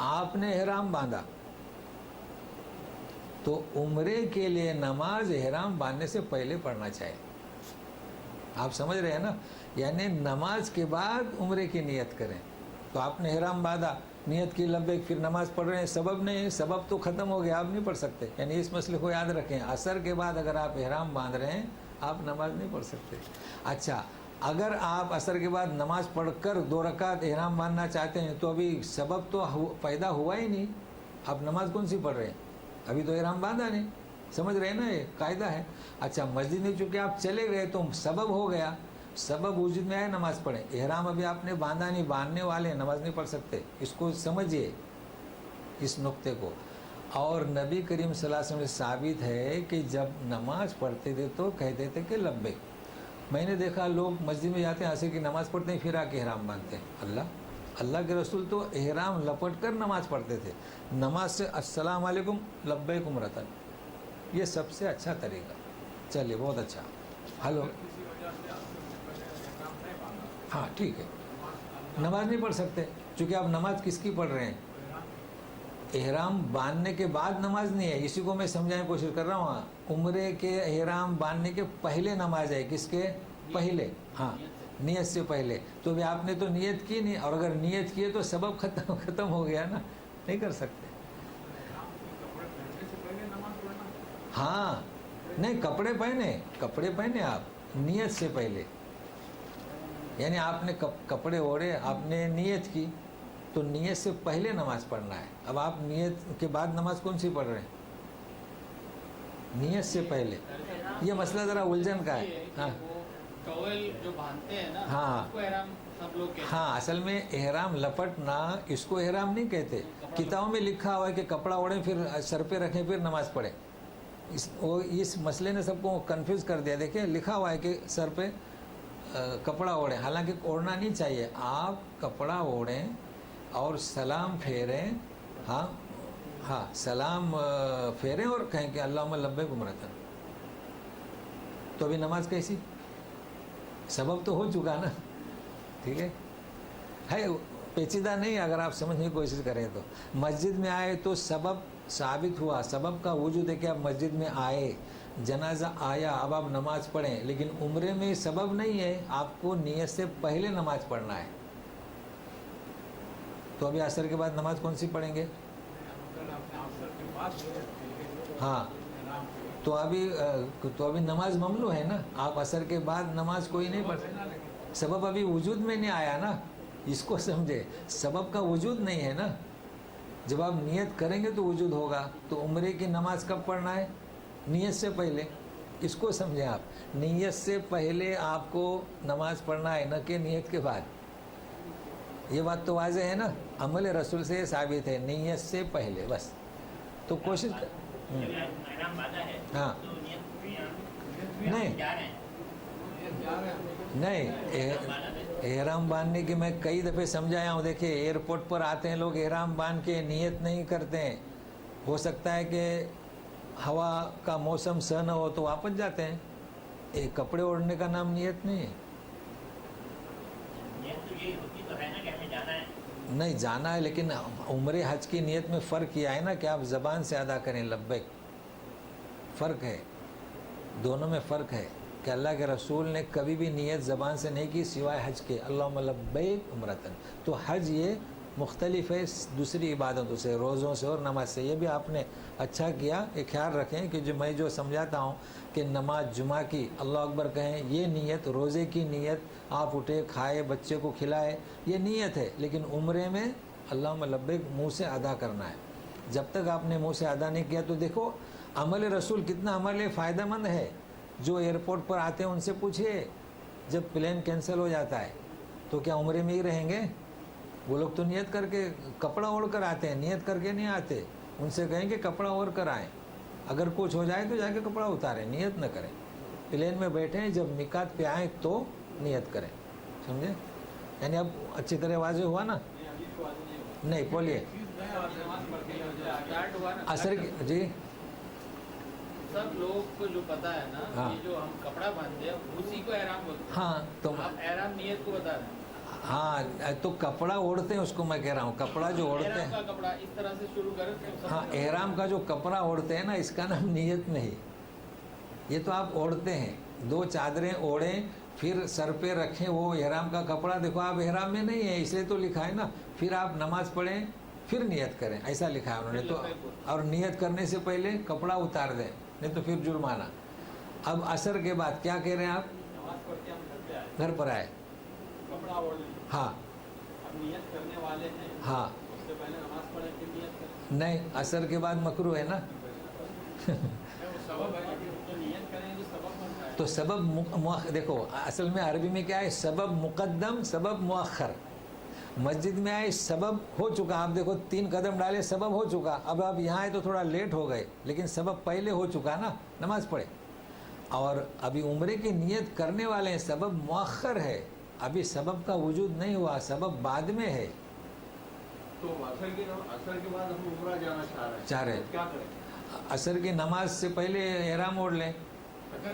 Speaker 1: آپ نے احرام باندھا تو عمرے کے لیے نماز احرام باندھنے سے پہلے پڑھنا چاہیے. آپ سمجھ رہے ہیں نا؟ یعنی نماز کے بعد عمرے کی نیت کریں. تو آپ نے احرام باندھا، نیت کی لبیک، پھر نماز پڑھ رہے ہیں، سبب نہیں ہے، سبب تو ختم ہو گیا، آپ نہیں پڑھ سکتے. یعنی اس مسئلے کو یاد رکھیں، عصر کے بعد اگر آپ احرام باندھ رہے ہیں آپ نماز نہیں پڑھ سکتے. اچھا، اگر آپ عصر کے بعد نماز پڑھ کر 2 رکعت احرام باندھنا چاہتے ہیں تو ابھی سبب تو پیدا ہوا ہی نہیں، آپ نماز کون سی پڑھ رہے ہیں؟ ابھی تو احرام باندھا نہیں. سمجھ رہے ہیں نا؟ یہ قاعدہ ہے. اچھا، مسجد میں چونکہ آپ چلے گئے تو سبب ہو گیا، سبب وجود میں آئے، نماز پڑھیں. احرام ابھی آپ نے باندھا نہیں، باندھنے والے ہیں، نماز نہیں پڑھ سکتے. اس کو سمجھیے، اس نقطے کو. اور نبی کریم صلی اللہ علیہ وسلم سے ثابت ہے کہ جب نماز پڑھتے تھے تو کہتے تھے کہ لبیک. میں نے دیکھا لوگ مسجد میں جاتے ہیں، عصر کی نماز پڑھتے ہیں، پھر آ کے احرام باندھتے ہیں. اللہ کے رسول تو احرام لپٹ کر نماز پڑھتے تھے. نماز سے السلام علیکم لبیک عمرتن، یہ سب سے اچھا طریقہ. چلیے، بہت اچھا. ہلو، ہاں ٹھیک ہے، نماز نہیں پڑھ سکتے چونکہ آپ نماز کس کی پڑھ رہے ہیں؟ احرام باندھنے کے بعد نماز نہیں ہے، اسی کو میں سمجھانے کی کوشش کر رہا ہوں. عمرے کے احرام باندھنے کے پہلے نماز ہے. کس کے پہلے؟ ہاں، نیت سے پہلے. تو بھی آپ نے تو نیت کی نہیں، اور اگر نیت کی ہے تو سبب ختم ہو گیا نا، نہیں کر سکتے. ہاں نہیں، کپڑے پہنے آپ نیت سے پہلے. یعنی آپ نے کپڑے اوڑھے، آپ نے نیت کی تو نیت سے پہلے نماز پڑھنا ہے. اب آپ نیت کے بعد نماز کون سی پڑھ رہے ہیں؟ نیت سے پہلے. یہ مسئلہ ذرا الجھن کا ہے. ہاں،
Speaker 2: ٹاول جو باندھتے ہیں نا،
Speaker 1: ہاں
Speaker 2: اس کو احرام سب لوگ کہتے ہیں.
Speaker 1: ہاں، اصل میں احرام لپٹنا اس کو احرام نہیں کہتے. کتابوں میں لکھا ہوا ہے کہ کپڑا اوڑھیں پھر سر پہ رکھیں پھر نماز پڑھیں. اس مسئلے نے سب کو کنفیوز کر دیا. دیکھیں، لکھا ہوا ہے کہ سر پہ کپڑا اوڑھیں، حالانکہ اوڑھنا نہیں چاہیے. آپ کپڑا اوڑھیں اور سلام پھیریں. ہاں سلام پھیریں اور کہیں کہ اللہم لبیک عمرتن. تو ابھی نماز کیسی؟ سبب تو ہو چکا نا. ٹھیک ہے، پیچیدہ نہیں. اگر آپ سمجھنے کی کوشش کریں تو مسجد میں آئے تو سبب ثابت ہوا، سبب کا وجود ہے کہ آپ مسجد میں آئے، جنازہ آیا، اب آپ نماز پڑھیں. لیکن عمرے میں سبب نہیں ہے، آپ کو نیت سے پہلے نماز پڑھنا ہے. تو ابھی عصر کے بعد نماز کون سی پڑھیں گے؟ ہاں، تو ابھی نماز ممنوع ہے نا. آپ عصر کے بعد نماز کوئی نہیں پڑھ، سبب ابھی وجود میں نہیں آیا نا. اس کو سمجھے، سبب کا وجود نہیں ہے نا. جب آپ نیت کریں گے تو وجود ہوگا. تو عمرے کی نماز کب پڑھنا ہے؟ نیت سے پہلے. اس کو سمجھیں آپ، نیت سے پہلے آپ کو نماز پڑھنا ہے، نہ کہ نیت کے بعد. یہ بات تو واضح ہے نا. عمل رسول سے یہ ثابت ہے، نیت سے پہلے بس. تو کوشش ہاں نہیں، احرام باندھنے کی میں کئی دفعے سمجھایا ہوں. دیکھیں، ایئرپورٹ پر آتے ہیں لوگ احرام باندھ کے نیت نہیں کرتے ہیں. ہو سکتا ہے کہ ہوا کا موسم سہ نہ ہو تو واپس جاتے ہیں. کپڑے اوڑھنے کا نام نیت نہیں ہے. نہیں، جانا ہے، لیکن عمرے حج کی نیت میں فرق کیا ہے نا کہ آپ زبان سے ادا کریں لبیک. فرق ہے، دونوں میں فرق ہے. کہ اللہ کے رسول نے کبھی بھی نیت زبان سے نہیں کی سوائے حج کے، اللہم لبیک عمرتن. تو حج یہ مختلف ہے دوسری عبادتوں سے، روزوں سے اور نماز سے. یہ بھی آپ نے اچھا کیا. یہ خیال رکھیں کہ جو سمجھاتا ہوں کہ نماز جمعہ کی اللہ اکبر کہیں، یہ نیت، روزے کی نیت، آپ اٹھے کھائے بچے کو کھلائے، یہ نیت ہے. لیکن عمرے میں اللہم لبیک منہ سے ادا کرنا ہے. جب تک آپ نے منہ سے ادا نہیں کیا تو دیکھو عمل رسول کتنا عمل فائدہ مند ہے. جو ایئرپورٹ پر آتے ہیں ان سے پوچھئے، جب پلین کینسل ہو جاتا ہے تو کیا عمرے میں ہی رہیں گے؟ وہ لوگ تو نیت کر کے کپڑا اوڑھ کر آتے ہیں، نیت کر کے نہیں آتے. ان سے کہیں کہ کپڑا اوڑھ کر آئیں. اگر کچھ ہو جائے تو جا کے کپڑا اتاریں، نیت نہ کریں. پلین میں بیٹھیں، جب میقات پہ آئیں تو نیت کریں. سمجھے؟ یعنی اب اچھی طرح واضح ہوا نا؟ نہیں بولیے. عصر کی جی
Speaker 2: سب لوگ کو جو پتا ہے نا،
Speaker 1: ہاں.
Speaker 2: یہ جو ہم کپڑا باندھتے ہیں اسی کو احرام بولتے ہیں.
Speaker 1: ہاں، تو
Speaker 2: آپ احرام نیت کو بتا رہے ہیں.
Speaker 1: ہاں تو کپڑا اوڑھتے ہیں، اس کو میں کہہ رہا ہوں، کپڑا جو اوڑھتے
Speaker 2: احرام
Speaker 1: ہیں،
Speaker 2: کا کپڑا اس طرح سے شروع کرتے ہیں.
Speaker 1: ہاں احرام کا جو کپڑا اوڑھتے ہیں نا، اس کا نام نیت نہیں. یہ تو آپ اوڑھتے ہیں، 2 چادریں اوڑھیں پھر سر پہ رکھیں، وہ احرام کا کپڑا. دیکھو آپ احرام میں نہیں ہیں، اس لیے تو لکھا ہے نا. پھر آپ نماز پڑھیں پھر نیت کریں، ایسا لکھا ہے انہوں نے تو. اور نیت کرنے سے پہلے کپڑا اتار دیں، نہیں تو پھر جرمانہ. اب عصر کے بعد کیا کہہ رہے ہیں آپ؟
Speaker 2: نماز پڑھ کے ہم
Speaker 1: گھر پر آئے.
Speaker 2: کپڑا اوڑھ لیں.
Speaker 1: ہاں
Speaker 2: اب نیت کرنے والے ہیں،
Speaker 1: ہاں
Speaker 2: اس سے پہلے نماز پڑھیں پھر نیت کریں.
Speaker 1: نہیں، عصر کے بعد مکروہ ہے نا.
Speaker 2: وہ سبب ہے، تو نیت کریں جو سبب بنتا ہے.
Speaker 1: تو سبب دیکھو اصل میں عربی میں کیا ہے، سبب مقدم سبب مؤخر. مسجد میں آئے سبب ہو چکا، آپ دیکھو 3 قدم ڈالے سبب ہو چکا. اب آپ یہاں آئے تو تھوڑا لیٹ ہو گئے، لیکن سبب پہلے ہو چکا نا، نماز پڑھے. اور ابھی عمرے کی نیت کرنے والے ہیں، سبب مؤخر ہے، ابھی سبب کا وجود نہیں ہوا، سبب بعد میں ہے.
Speaker 3: تو عصر کے بعد ہم عمرہ جانا
Speaker 1: چاہ رہے ہیں.
Speaker 3: کیا کریں؟
Speaker 1: عصر کی نماز سے پہلے احرام اوڑھ لیں.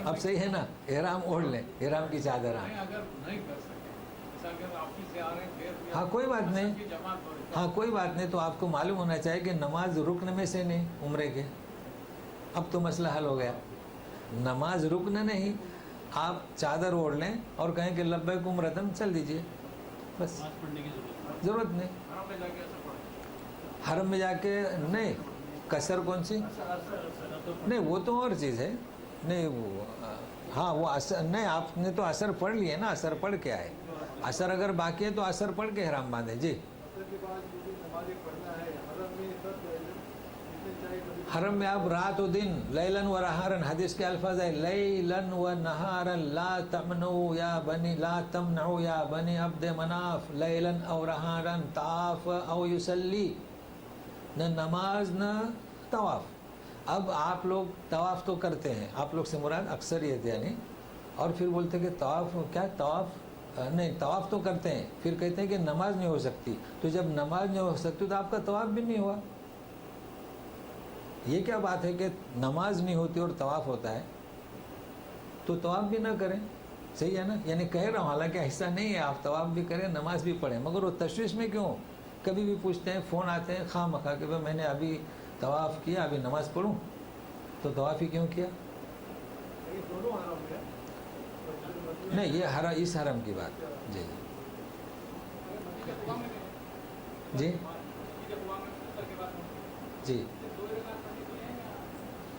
Speaker 1: اب صحیح ہے نا، احرام اوڑھ لیں، احرام کی چادر.
Speaker 2: اگر نہیں کر سکے، اگر آفس سے آ رہے ہیں پھر
Speaker 1: ہاں کوئی بات نہیں،
Speaker 2: جماعت ہو رہی ہے.
Speaker 1: ہاں کوئی بات نہیں. تو آپ کو معلوم ہونا چاہیے کہ نماز رکن میں سے نہیں عمرے کے. اب تو مسئلہ حل ہو گیا. نماز رکن نہیں، آپ چادر اوڑھ لیں اور کہیں کہ لبیک عمرتن، چل دیجئے بس،
Speaker 2: نماز پڑھنے کی
Speaker 1: ضرورت نہیں.
Speaker 2: حرم میں جا کے ایسا پڑھیں.
Speaker 1: حرم میں جا کے نہیں. قصر کون سی؟ نہیں وہ تو اور چیز ہے. نہیں وہ ہاں وہ اثر نہیں، آپ نے تو اثر پڑھ لیے نا، اثر پڑھ کے آئے. اثر اگر باقی ہے تو اثر پڑھ کے احرام باندھیں. جی
Speaker 3: عصر کے بعد مجھے نماز پڑھنا ہے حرم میں، سب جتنے چاہے کبھی
Speaker 1: حرم میں آپ رات و دن، لیلن و نہارن، حدیث کے الفاظ ہے لیلن و نہارن لا تمنعوا یا بنی لا تمنعوا یا بنی عبد مناف لیلن او نہارن طاف او یصلی. نہ نماز نہ طواف. اب آپ لوگ طواف تو کرتے ہیں، آپ لوگ سے مراد اکثریت یعنی، اور پھر بولتے کہ طواف کیا، طواف نہیں، طواف تو کرتے ہیں، پھر کہتے ہیں کہ نماز نہیں ہو سکتی. تو جب نماز نہیں ہو سکتی تو آپ کا طواف بھی نہیں ہوا. یہ کیا بات ہے کہ نماز نہیں ہوتی اور طواف ہوتا ہے؟ تو طواف بھی نہ کریں. صحیح ہے نا، یعنی کہہ رہا ہوں، حالانکہ ایسا نہیں ہے، آپ طواف بھی کریں نماز بھی پڑھیں، مگر وہ تشویش میں کیوں؟ کبھی بھی پوچھتے ہیں، فون آتے ہیں خواہ مخواہ کہ میں نے ابھی طواف کیا، ابھی نماز پڑھوں. تو طواف ہی کیوں کیا؟
Speaker 3: یہ دونوں حرم ہے.
Speaker 1: نہیں یہ اس حرم کی بات. جی جی جی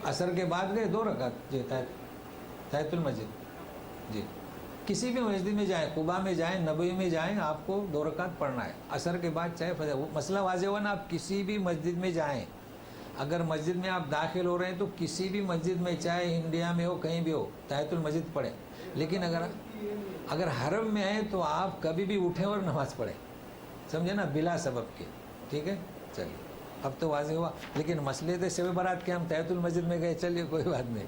Speaker 1: عصر کے بعد گئے 2 رکعت. جی تحیۃ المسجد. جی کسی بھی مسجد میں جائیں، قباء میں جائیں، نبوی میں جائیں، آپ کو 2 رکعت پڑھنا ہے عصر کے بعد. چاہے فجر، مسئلہ واضح ہوا نا. آپ کسی بھی مسجد میں جائیں، اگر مسجد میں آپ داخل ہو رہے ہیں تو کسی بھی مسجد میں، چاہے انڈیا میں ہو کہیں بھی ہو، تحیۃ المسجد پڑھیں. لیکن اگر حرم میں ہیں تو آپ کبھی بھی اٹھیں اور نماز پڑھیں، سمجھے نا، بلا سبب کے. ٹھیک ہے، چلیے اب تو واضح ہوا. لیکن مسئلے تھے شب برات کے، ہم تحیۃ المسجد میں گئے، چلیے کوئی بات نہیں.